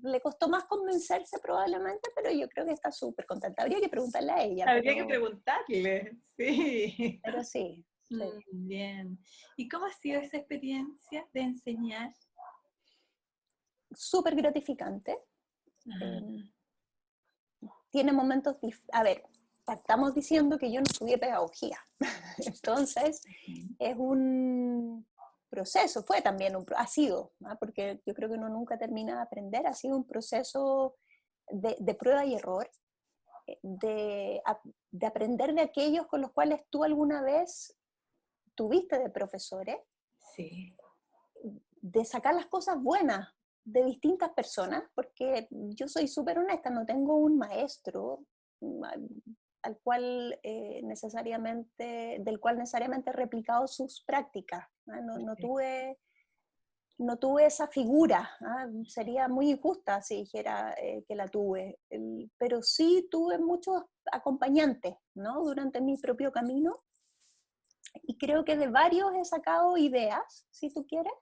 Le costó más convencerse probablemente, pero yo creo que está súper contenta. Habría que preguntarle a ella, Habría que preguntarle, sí. pero sí, sí. Bien. ¿Y cómo ha sido esa experiencia de enseñar? Súper gratificante. Ajá. eh, Tiene momentos, a ver, estamos diciendo que yo no estudié pedagogía, entonces es un proceso, fue también ha sido, ¿no? Porque yo creo que uno nunca termina de aprender, ha sido un proceso de prueba y error, de, de aprender de aquellos con los cuales tú alguna vez tuviste de profesores, Sí. de sacar las cosas buenas de distintas personas, porque yo soy súper honesta, no tengo un maestro al cual del cual necesariamente he replicado sus prácticas, ¿no? No tuve esa figura, ¿no? Sería muy injusta si dijera que la tuve, pero sí tuve muchos acompañantes, ¿no? Durante mi propio camino, y creo que de varios he sacado ideas, si tú quieres.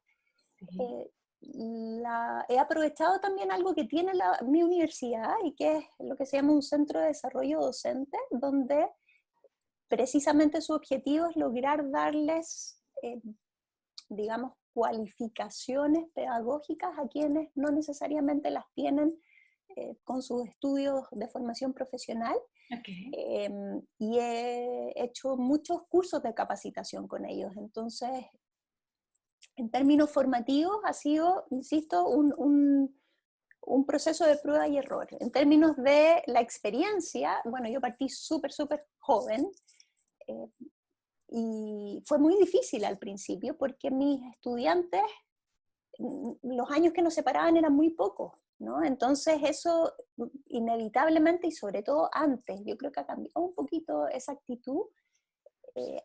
Sí. He aprovechado también algo que tiene mi universidad y que es lo que se llama un centro de desarrollo docente, donde precisamente su objetivo es lograr darles, digamos, cualificaciones pedagógicas a quienes no necesariamente las tienen con sus estudios de formación profesional. Okay. Y he hecho muchos cursos de capacitación con ellos. Entonces, en términos formativos ha sido, insisto, un proceso de prueba y error. En términos de la experiencia, bueno, yo partí súper joven, y fue muy difícil al principio porque mis estudiantes, los años que nos separaban eran muy pocos, ¿no? Entonces eso inevitablemente, y sobre todo antes, yo creo que ha cambiado un poquito esa actitud,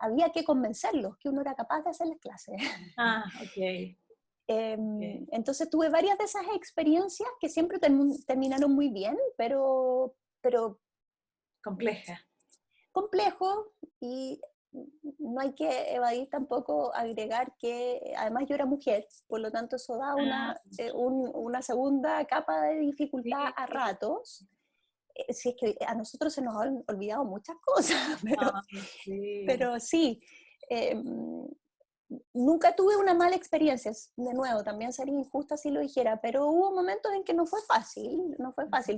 había que convencerlos que uno era capaz de hacerles clases. Ah, ok. Entonces tuve varias de esas experiencias que siempre terminaron muy bien, pero Compleja. complejo, y no hay que evadir tampoco agregar que además yo era mujer, por lo tanto eso da una segunda capa de dificultad a ratos. Si es que a nosotros se nos han olvidado muchas cosas, Sí. pero sí, nunca tuve una mala experiencia, de nuevo, también sería injusta si lo dijera, pero hubo momentos en que no fue fácil,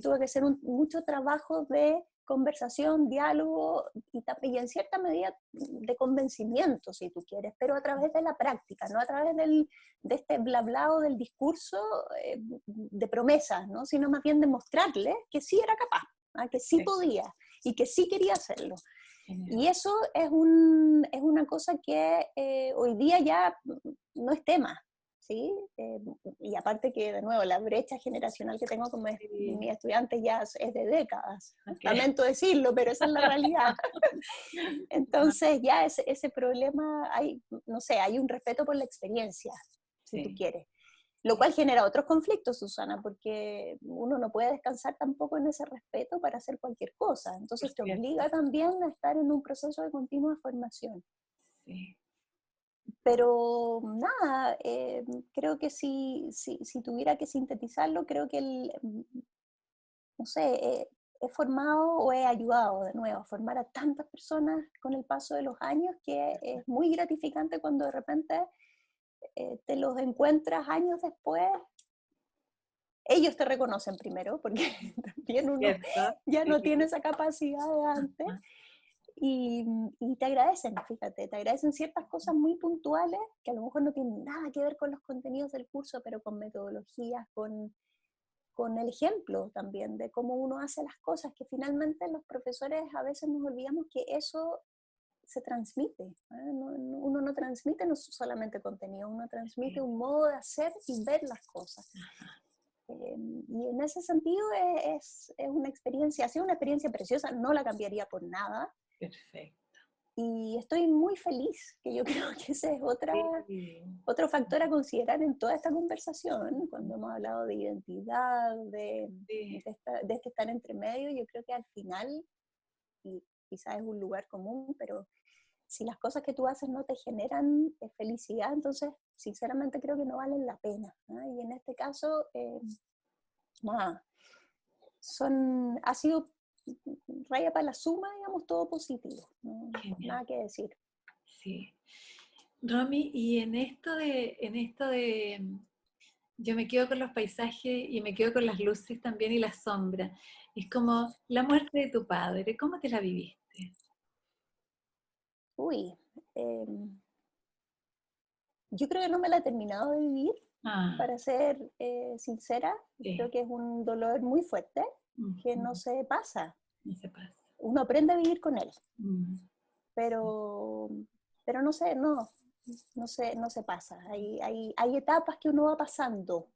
tuve que hacer mucho trabajo de conversación, diálogo y en cierta medida de convencimiento, si tú quieres, pero a través de la práctica, no a través de este blablao del discurso de promesas, ¿no? Sino más bien de mostrarle que sí era capaz, que sí podía y que sí quería hacerlo. Y eso es una cosa que hoy día ya no es tema, ¿sí? Y aparte que, de nuevo, la brecha generacional que tengo con mis estudiantes ya es de décadas. Okay. Lamento decirlo, pero esa es la realidad. Entonces ya ese problema, no sé, hay un respeto por la experiencia, si tú quieres. Lo cual genera otros conflictos, Susana, porque uno no puede descansar tampoco en ese respeto para hacer cualquier cosa. Entonces te obliga también a estar en un proceso de continua formación. Sí. Pero nada, creo que si tuviera que sintetizarlo, creo que no sé, he formado o he ayudado de nuevo a formar a tantas personas con el paso de los años que es muy gratificante cuando de repente te los encuentras años después. Ellos te reconocen primero, porque también uno ya no tiene esa capacidad de antes, y te agradecen, fíjate, te agradecen ciertas cosas muy puntuales que a lo mejor no tienen nada que ver con los contenidos del curso, pero con metodologías, con el ejemplo también de cómo uno hace las cosas, que finalmente los profesores a veces nos olvidamos que eso se transmite. Uno no transmite no solamente contenido, uno transmite un modo de hacer y ver las cosas. Y en ese sentido es una experiencia, ha sido una experiencia preciosa, no la cambiaría por nada. Perfecto. Y estoy muy feliz, que yo creo que ese es otro factor a considerar en toda esta conversación, cuando hemos hablado de identidad, de este estar entre medio. Yo creo que al final, y quizás es un lugar común, pero si las cosas que tú haces no te generan felicidad, entonces sinceramente creo que no valen la pena, ¿no? Y en este caso, nada, ha sido raya para la suma, digamos, todo positivo, ¿no? Nada que decir. Sí. Romy, y yo me quedo con los paisajes y me quedo con las luces también y las sombras. Es como la muerte de tu padre, ¿cómo te la viviste? Uy, Yo creo que no me la he terminado de vivir, para ser sincera. Sí. Creo que es un dolor muy fuerte que no se pasa. No se pasa. Uno aprende a vivir con él, pero no sé, no se pasa. Hay etapas que uno va pasando.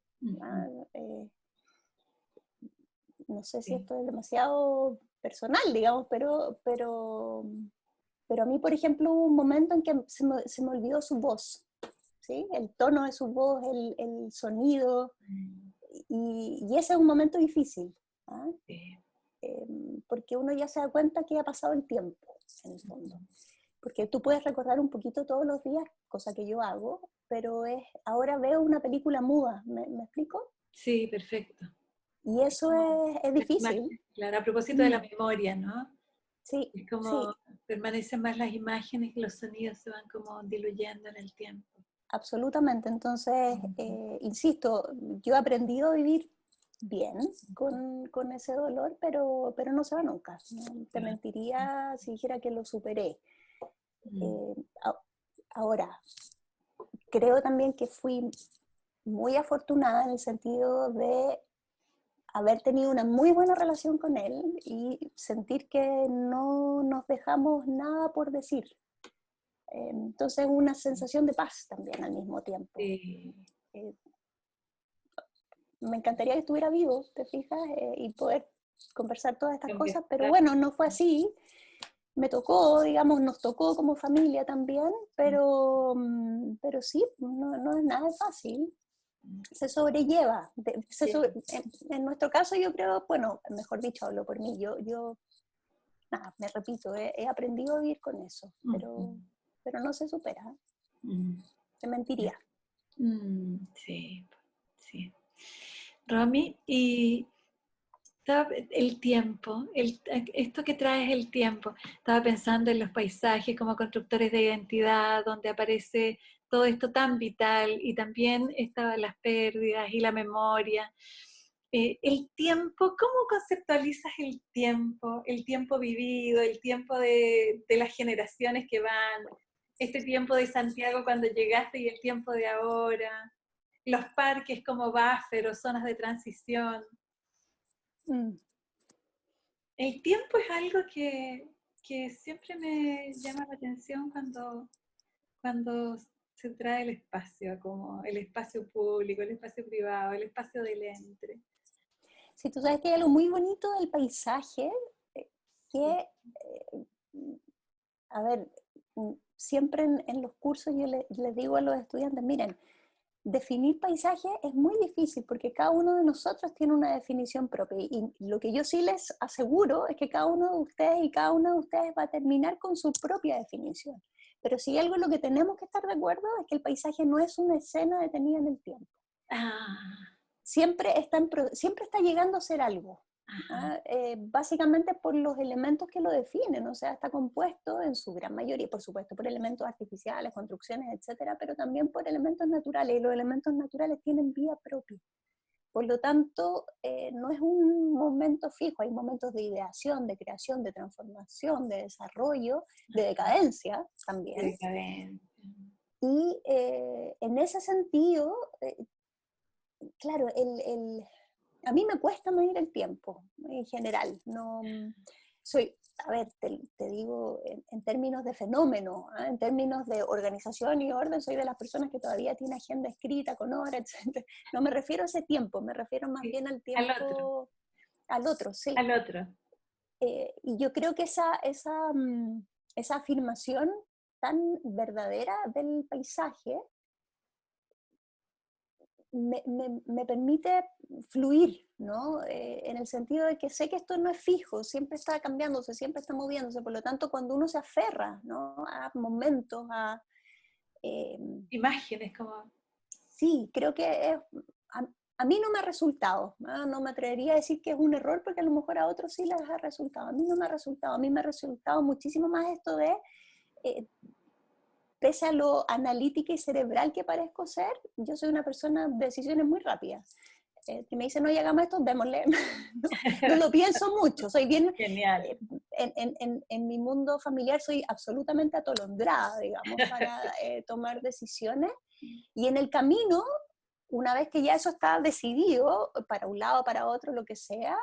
No sé si esto es demasiado personal, digamos, pero a mí, por ejemplo, hubo un momento en que se me olvidó su voz, ¿sí? El tono de su voz, el sonido, y ese es un momento difícil, ¿ah? Porque uno ya se da cuenta que ha pasado el tiempo, en el fondo. Porque tú puedes recordar un poquito todos los días, cosa que yo hago, pero ahora veo una película muda, ¿me explico? Sí, perfecto. Y eso es difícil. Claro, a propósito de la memoria, ¿no? Sí, Es como sí, permanecen más las imágenes y los sonidos se van como diluyendo en el tiempo. absolutamente. Entonces, insisto, yo he aprendido a vivir bien con ese dolor, pero no se va nunca. No te mentiría si dijera que lo superé. Ahora, creo también que fui muy afortunada en el sentido de haber tenido una muy buena relación con él y sentir que no nos dejamos nada por decir. Entonces, una sensación de paz también al mismo tiempo. Me encantaría que estuviera vivo, ¿te fijas? Y poder conversar todas estas cosas, pero bueno, no fue así. Me tocó, digamos, nos tocó como familia también, pero sí, no es nada fácil. Se sobrelleva. En nuestro caso yo creo, bueno, mejor dicho, hablo por mí, yo nada, me repito, he aprendido a vivir con eso, pero no se supera. Te mentiría. Sí, sí. Romy, y el tiempo, esto que trae es el tiempo. Estaba pensando en los paisajes como constructores de identidad, donde aparece todo esto tan vital, y también estaban las pérdidas y la memoria. El tiempo, ¿cómo conceptualizas el tiempo? El tiempo vivido, el tiempo de las generaciones que van, este tiempo de Santiago cuando llegaste y el tiempo de ahora, los parques como buffer o zonas de transición. El tiempo es algo que siempre me llama la atención cuando se trae el espacio, como el espacio público, el espacio privado, el espacio del entre. Sí, tú sabes que hay algo muy bonito del paisaje, que, a ver, siempre en los cursos yo les digo a los estudiantes, miren, definir paisaje es muy difícil porque cada uno de nosotros tiene una definición propia, y lo que yo sí les aseguro es que cada uno de ustedes y cada una de ustedes va a terminar con su propia definición. Pero si hay algo en lo que tenemos que estar de acuerdo es que el paisaje no es una escena detenida en el tiempo. Siempre está llegando a ser algo. Básicamente por los elementos que lo definen, o sea, está compuesto en su gran mayoría, por supuesto, por elementos artificiales, construcciones, etcétera, pero también por elementos naturales, y los elementos naturales tienen vida propia. Por lo tanto, no es un momento fijo, hay momentos de ideación, de creación, de transformación, de desarrollo, de decadencia también. Y en ese sentido, claro, a mí me cuesta medir el tiempo, en general. No, a ver, te digo, en términos de fenómeno, en términos de organización y orden, soy de las personas que todavía tiene agenda escrita con horas, etc. No me refiero a ese tiempo, me refiero más bien al tiempo, al otro, sí. Al otro. Y yo creo que esa afirmación tan verdadera del paisaje me permite fluir, ¿no? En el sentido de que sé que esto no es fijo, siempre está cambiándose, siempre está moviéndose, por lo tanto cuando uno se aferra, ¿no?, a momentos, imágenes como... Sí, creo que a mí no me ha resultado, no me atrevería a decir que es un error porque a lo mejor a otros sí les ha resultado, a mí no me ha resultado, a mí me ha resultado muchísimo más esto de... pese a lo analítica y cerebral que parezco ser, yo soy una persona de decisiones muy rápidas. Si me dicen, no, hagamos esto, démosle. No lo pienso mucho, soy bien... Genial. En mi mundo familiar soy absolutamente atolondrada, digamos, para tomar decisiones. Y en el camino, una vez que ya eso está decidido, para un lado, para otro, lo que sea,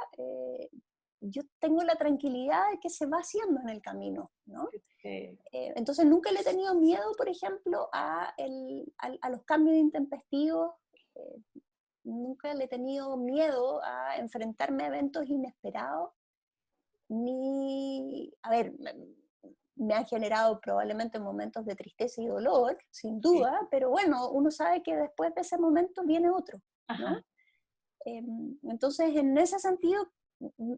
yo tengo la tranquilidad de que se va haciendo en el camino, ¿no? Entonces nunca le he tenido miedo, por ejemplo, a los cambios intempestivos, nunca le he tenido miedo a enfrentarme a eventos inesperados, a ver, me han generado probablemente momentos de tristeza y dolor, sin duda, Sí. pero bueno, uno sabe que después de ese momento viene otro, ¿no? Entonces, en ese sentido,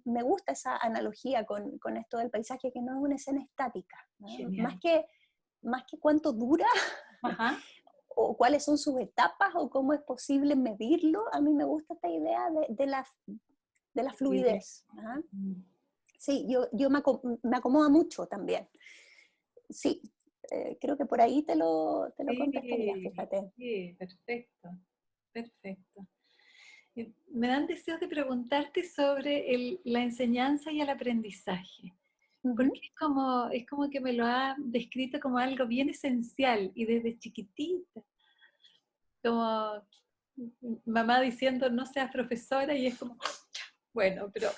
me gusta esa analogía con esto del paisaje, que no es una escena estática, ¿no? Más que cuánto dura, Ajá. o cuáles son sus etapas, o cómo es posible medirlo, a mí me gusta esta idea de la fluidez. ¿Ah? Sí, me acomoda mucho también. Sí, creo que por ahí te lo contestaría, Sí, fíjate. sí, perfecto, perfecto. Me dan deseos de preguntarte sobre la enseñanza y el aprendizaje, porque es como que me lo ha descrito como algo bien esencial y desde chiquitita, como mamá diciendo no seas profesora y es como, bueno, pero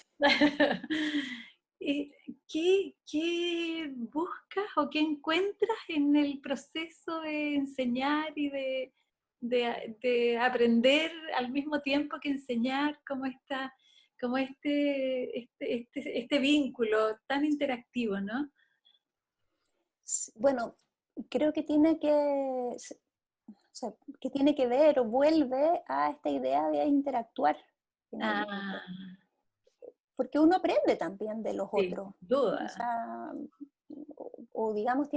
¿qué buscas o qué encuentras en el proceso de enseñar y de aprender al mismo tiempo que enseñar, como este vínculo tan interactivo, ¿no? Bueno, creo que que tiene que ver o vuelve a esta idea de interactuar, finalmente. Ah, Porque uno aprende también de los sí, otros. O duda. sea, o digamos,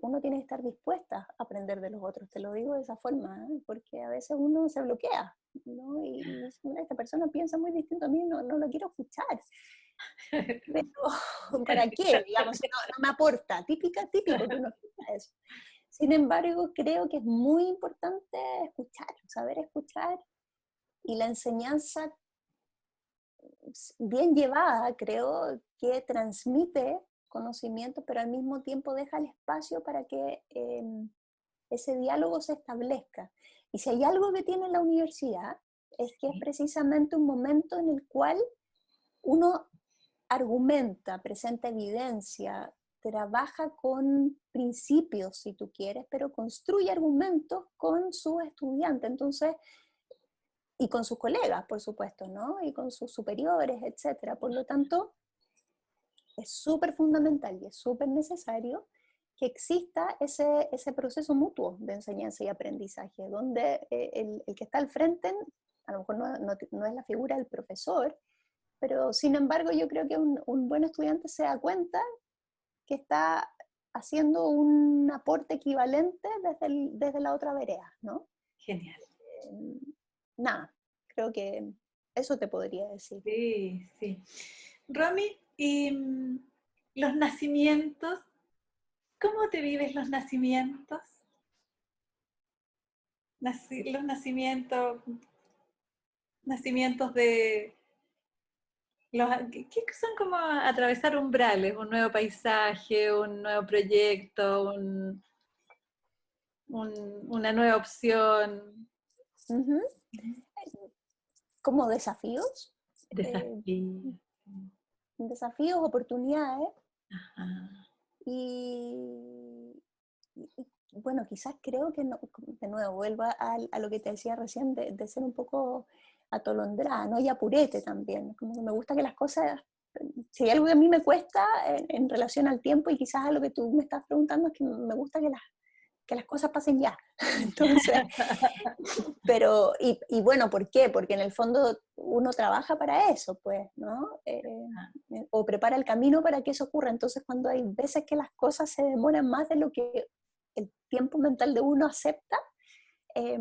uno tiene que estar dispuesta a aprender de los otros, te lo digo de esa forma, ¿eh? Porque a veces uno se bloquea, ¿no? Y dice, mira, esta persona piensa muy distinto a mí, no lo quiero escuchar. Pero, ¿para qué? Digamos, si no me aporta, típico que uno escucha eso. Sin embargo, creo que es muy importante escuchar, saber escuchar, y la enseñanza bien llevada, creo que transmite conocimiento, pero al mismo tiempo deja el espacio para que ese diálogo se establezca. Y si hay algo que tiene la universidad, es que es precisamente un momento en el cual uno argumenta, presenta evidencia, trabaja con principios, si tú quieres, pero construye argumentos con sus estudiantes. Entonces, y con sus colegas, por supuesto, ¿no? Y con sus superiores, etcétera. Por lo tanto, es súper fundamental y es súper necesario que exista ese proceso mutuo de enseñanza y aprendizaje, donde el que está al frente, a lo mejor no es la figura del profesor, pero sin embargo yo creo que un buen estudiante se da cuenta que está haciendo un aporte equivalente desde la otra vereda, ¿no? Genial. Nada, creo que eso te podría decir. Sí, sí. Romy, ¿y los nacimientos? ¿Cómo te vives los nacimientos? Los nacimientos de... ¿Qué son como atravesar umbrales? Un nuevo paisaje, un nuevo proyecto, una nueva opción. Uh-huh. Como desafíos, eh, Desafío. desafíos, oportunidades, Ajá. y bueno, quizás creo que, de nuevo, vuelva a lo que te decía recién, de ser un poco atolondrada, ¿no? Y apurete también, como que me gusta que las cosas, si hay algo que a mí me cuesta en relación al tiempo, y quizás a lo que tú me estás preguntando, es que me gusta que las cosas pasen ya. Entonces, pero, y bueno, ¿por qué? Porque en el fondo uno trabaja para eso, pues, ¿no? O prepara el camino para que eso ocurra. Entonces, cuando hay veces que las cosas se demoran más de lo que el tiempo mental de uno acepta, eh,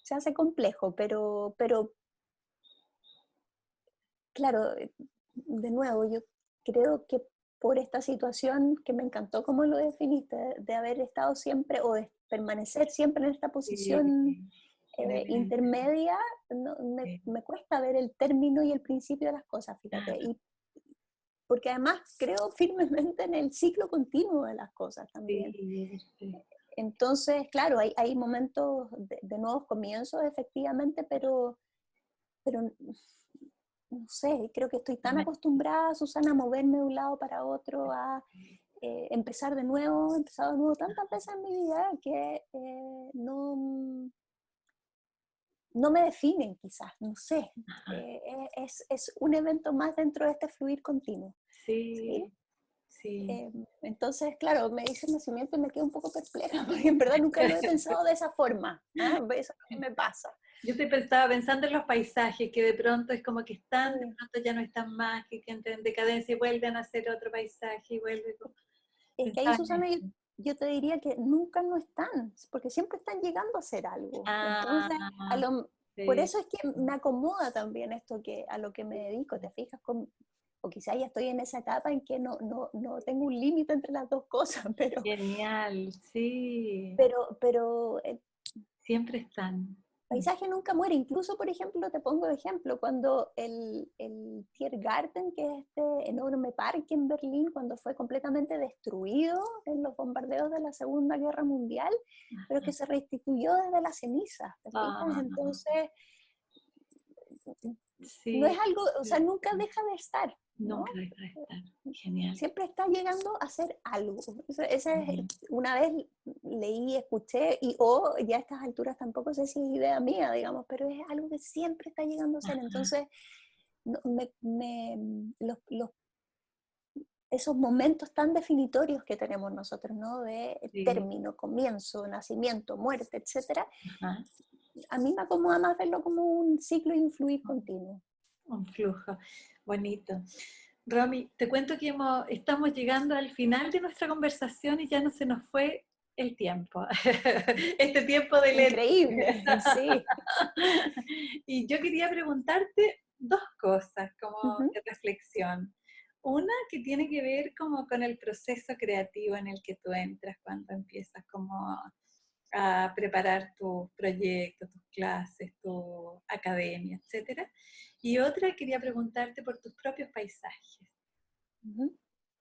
se hace complejo, pero claro, de nuevo, yo creo que por esta situación que me encantó como lo definiste, de haber estado siempre o de permanecer siempre en esta Sí, posición intermedia, Sí. me cuesta ver el término y el principio de las cosas, fíjate. Y porque además creo firmemente en el ciclo continuo de las cosas también. Sí, sí. Entonces, claro, hay momentos de nuevos comienzos, efectivamente, pero no sé, creo que estoy tan acostumbrada, Susana, a moverme de un lado para otro, a empezar de nuevo, he empezado de nuevo tantas veces en mi vida que no me definen quizás, no sé. Es un evento más dentro de este fluir continuo. ¿Sí? Sí, sí. Entonces, claro, me dice el nacimiento y me quedo un poco perpleja, porque en verdad nunca lo he pensado de esa forma. ¿Ah? Eso es lo que me pasa. Yo estaba pensando en los paisajes, que de pronto es como que están, de Sí. pronto ya no están más, que entran en decadencia y vuelven a hacer otro paisaje y vuelven. Es que ahí, Pensaba en Susana, eso. yo te diría que nunca no están, porque siempre están llegando a hacer algo. Ah, Entonces, por sí. eso es que me acomoda también esto a lo que me dedico, ¿te fijas? O quizás ya estoy en esa etapa en que no tengo un límite entre las dos cosas, Genial, sí. pero Siempre están. paisaje nunca muere. Incluso, por ejemplo, te pongo de ejemplo, cuando el Tiergarten, que es este enorme parque en Berlín, cuando fue completamente destruido en los bombardeos de la Segunda Guerra Mundial, pero que se restituyó desde las cenizas, ¿te fijas? Ah, Entonces, no es sí, algo, o sea, sí. nunca deja de estar, ¿no? Nunca deja de estar. Genial. Siempre está llegando a hacer algo. Una vez leí, escuché, o ya a estas alturas tampoco sé si es idea mía, digamos, pero es algo que siempre está llegando a ser. Entonces, no- esos momentos tan definitorios que tenemos nosotros, ¿no? De Sí. término, comienzo, nacimiento, muerte, etcétera, Ajá. a mí me acomoda más verlo como un ciclo y un fluir continuo. Un flujo. Bonito. Romy, te cuento que estamos llegando al final de nuestra conversación y ya no se nos fue el tiempo. Este tiempo de leer. Increíble, sí. Y yo quería preguntarte dos cosas como Ujú. de reflexión. Una que tiene que ver como con el proceso creativo en el que tú entras cuando empiezas como a preparar tus proyectos, tus clases, tu academia, etcétera. Y otra quería preguntarte por tus propios paisajes. Ujú.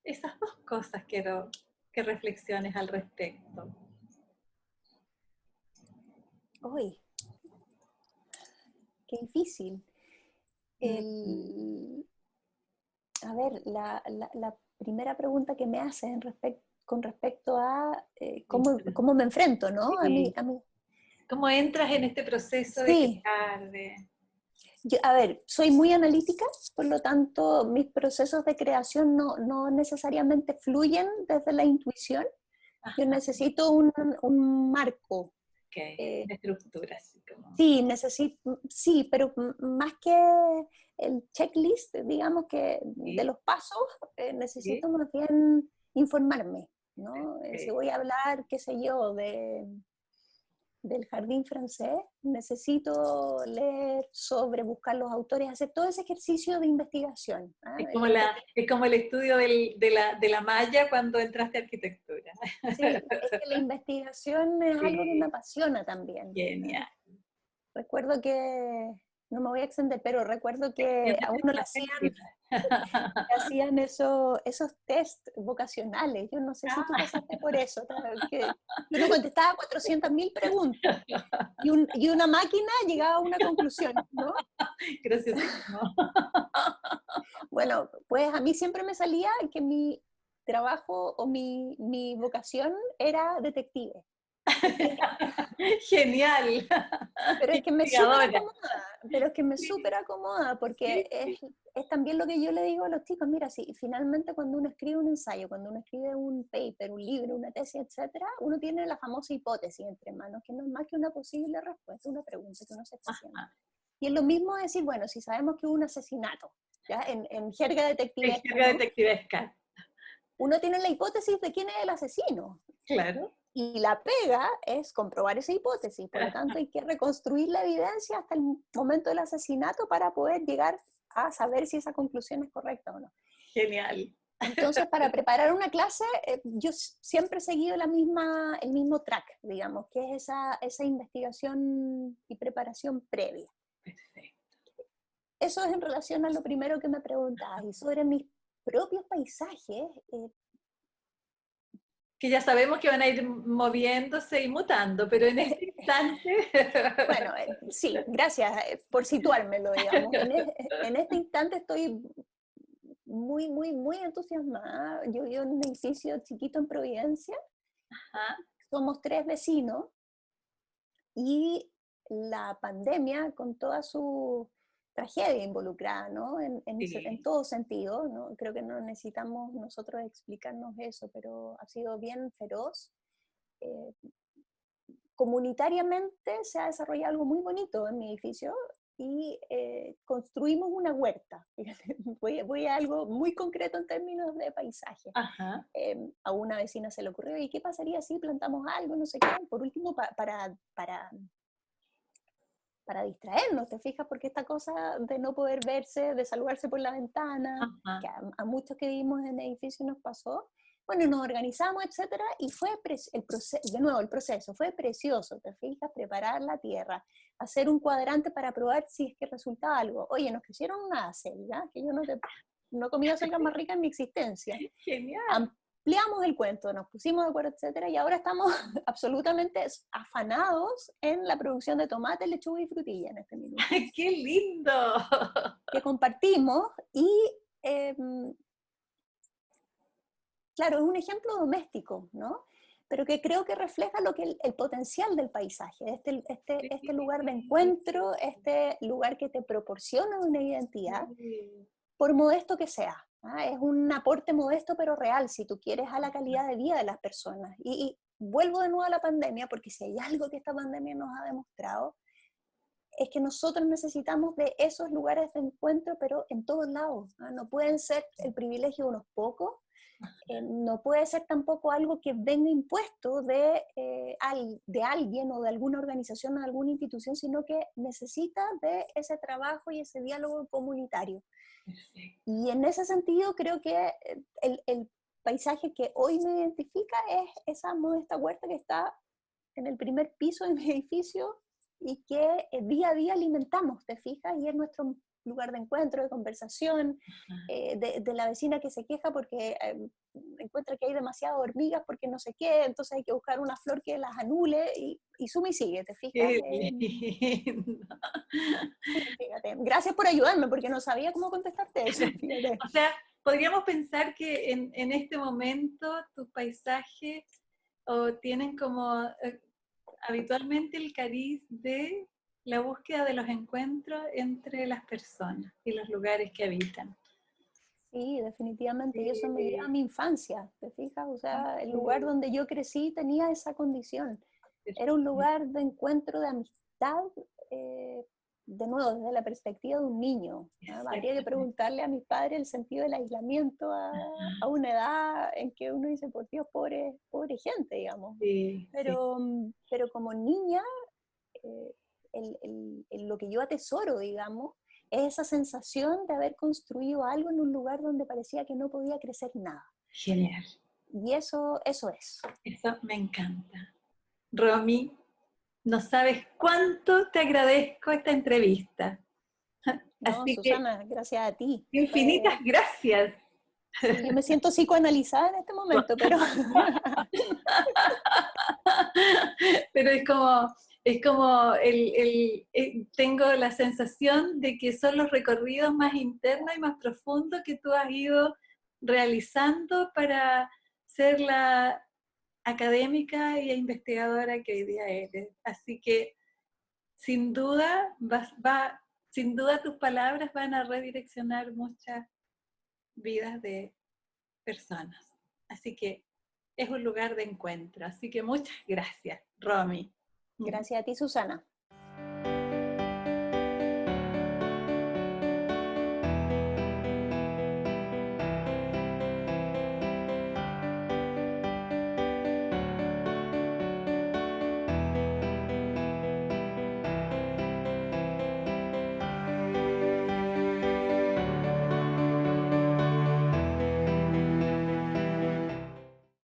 Esas dos cosas quiero que reflexiones al respecto. Uy, qué difícil. Mm, A ver, la primera pregunta que me hacen con respecto a cómo me enfrento, ¿no? sí. A mí. ¿Cómo entras en este proceso de Sí, crear? De... a ver, soy muy analítica, por lo tanto, mis procesos de creación no necesariamente fluyen desde la intuición. Yo Ajá, necesito un marco. ok, eh, de estructura, así como. sí, pero más que el checklist, digamos que de Sí, los pasos, sí, necesito más bien informarme, ¿no? Si ok. voy a hablar, qué sé yo, del jardín francés, necesito leer sobre, buscar los autores, hacer todo ese ejercicio de investigación. ¿Ah? Es como el estudio de la malla cuando entraste a arquitectura. Sí, es que la investigación es algo que me Sí, apasiona también. ¿Ah? genial. Recuerdo que, no me voy a extender, pero recuerdo que a uno Extiéndete le hacían esos test vocacionales. Yo no sé si tú pasaste por eso, que uno contestaba 400.000 preguntas y una máquina llegaba a una conclusión, ¿no? Graciosísimo. Bueno, pues a mí siempre me salía que mi trabajo o mi vocación era detective. Genial. Pero es que me súper Investigadora. acomoda, pero es que me Sí, súper acomoda porque sí, sí. es también lo que yo le digo a los chicos, mira, si finalmente cuando uno escribe un ensayo, cuando uno escribe un paper, un libro, una tesis, etcétera, uno tiene la famosa hipótesis entre manos, que no es más que una posible respuesta, una pregunta que uno se está haciendo. Ajá. Y es lo mismo decir, bueno, si sabemos que hubo un asesinato, ¿ya? En jerga detectivesca, Jerga ¿no? detectivesca. Uno tiene la hipótesis de quién es el asesino, Claro. y la pega es comprobar esa hipótesis. Por lo tanto, hay que reconstruir la evidencia hasta el momento del asesinato para poder llegar a saber si esa conclusión es correcta o no. Genial. Entonces, para preparar una clase, yo siempre he seguido el mismo track, digamos, que es esa investigación y preparación previa. Perfecto. Eso es en relación a lo primero que me preguntabas. Y sobre mis propios paisajes, Que ya sabemos que van a ir moviéndose y mutando, pero en este instante... bueno, sí, gracias por situármelo, digamos. En este instante estoy muy, muy, muy entusiasmada. Yo vivo en un edificio chiquito en Providencia. Ajá. Somos 3 vecinos y la pandemia, con toda su tragedia involucrada, ¿no? En Sí. todo sentido, ¿no? Creo que no necesitamos nosotros explicarnos eso, pero ha sido bien feroz. Eh, Comunitariamente se ha desarrollado algo muy bonito en mi edificio y construimos una huerta. Voy a algo muy concreto en términos de paisaje. Ajá. A una vecina se le ocurrió, ¿y qué pasaría si plantamos algo, no sé qué? Por último, para distraernos, ¿te fijas? Porque esta cosa de no poder verse, de saludarse por la ventana, que Ajá. a muchos que vivimos en edificios nos pasó, bueno, nos organizamos, etcétera, y fue de nuevo el proceso, fue precioso, ¿te fijas? Preparar la tierra, hacer un cuadrante para probar si es que resulta algo. Oye, nos crecieron una acelga, que yo no he comido acelgas más ricas en mi existencia. Genial. Ampliamos el cuento, nos pusimos de acuerdo, etcétera, y ahora estamos absolutamente afanados en la producción de tomate, lechuga y frutilla en este minuto, ¡Qué lindo! que compartimos y, eh, claro, es un ejemplo doméstico, ¿no? Pero que creo que refleja lo que el potencial del paisaje, este lugar de encuentro, este lugar que te proporciona una identidad, Sí. por modesto que sea. ¿Ah? Es un aporte modesto pero real, si tú quieres, a la calidad de vida de las personas. Y vuelvo de nuevo a la pandemia, porque si hay algo que esta pandemia nos ha demostrado, es que nosotros necesitamos de esos lugares de encuentro, pero en todos lados. ¿Ah? No pueden ser el privilegio de unos pocos, no puede ser tampoco algo que venga impuesto de alguien o de alguna organización o de alguna institución, sino que necesita de ese trabajo y ese diálogo comunitario. Perfecto. Y en ese sentido creo que el paisaje que hoy me identifica es esa modesta huerta que está en el primer piso de mi edificio y que día a día alimentamos, ¿te fijas? Y es nuestro lugar de encuentro, de conversación, de la vecina que se queja porque encuentra que hay demasiadas hormigas porque no sé qué, entonces hay que buscar una flor que las anule y suma y sigue, ¿te fijas? ¡Qué lindo! Fíjate. Gracias por ayudarme porque no sabía cómo contestarte eso, fíjate. O sea, podríamos pensar que en este momento tus paisajes tienen como habitualmente el cariz de la búsqueda de los encuentros entre las personas y los lugares que habitan. Sí, definitivamente, y eso me lleva a Sí, mi infancia, ¿te fijas? O sea, el lugar sí, donde yo crecí tenía esa condición. Era un perfecto. lugar de encuentro, de amistad, eh, de nuevo, desde la perspectiva de un niño. ¿No? Habría que Exactamente. preguntarle a mis padres el sentido del aislamiento a una edad en que uno dice, por Dios, pobre gente, digamos. Sí, sí. Pero como niña, eh, lo que yo atesoro, digamos, es esa sensación de haber construido algo en un lugar donde parecía que no podía crecer nada. Genial. Y eso es. Eso me encanta. Romy, no sabes cuánto te agradezco esta entrevista. No, Así que Susana, gracias a ti. infinitas gracias. Sí, yo me siento psicoanalizada en este momento, pero Pero es como tengo la sensación de que son los recorridos más internos y más profundos que tú has ido realizando para ser la académica e investigadora que hoy día eres. Así que sin duda, sin duda tus palabras van a redireccionar muchas vidas de personas. Así que es un lugar de encuentro. Así que muchas gracias, Romy. gracias a ti, Susana.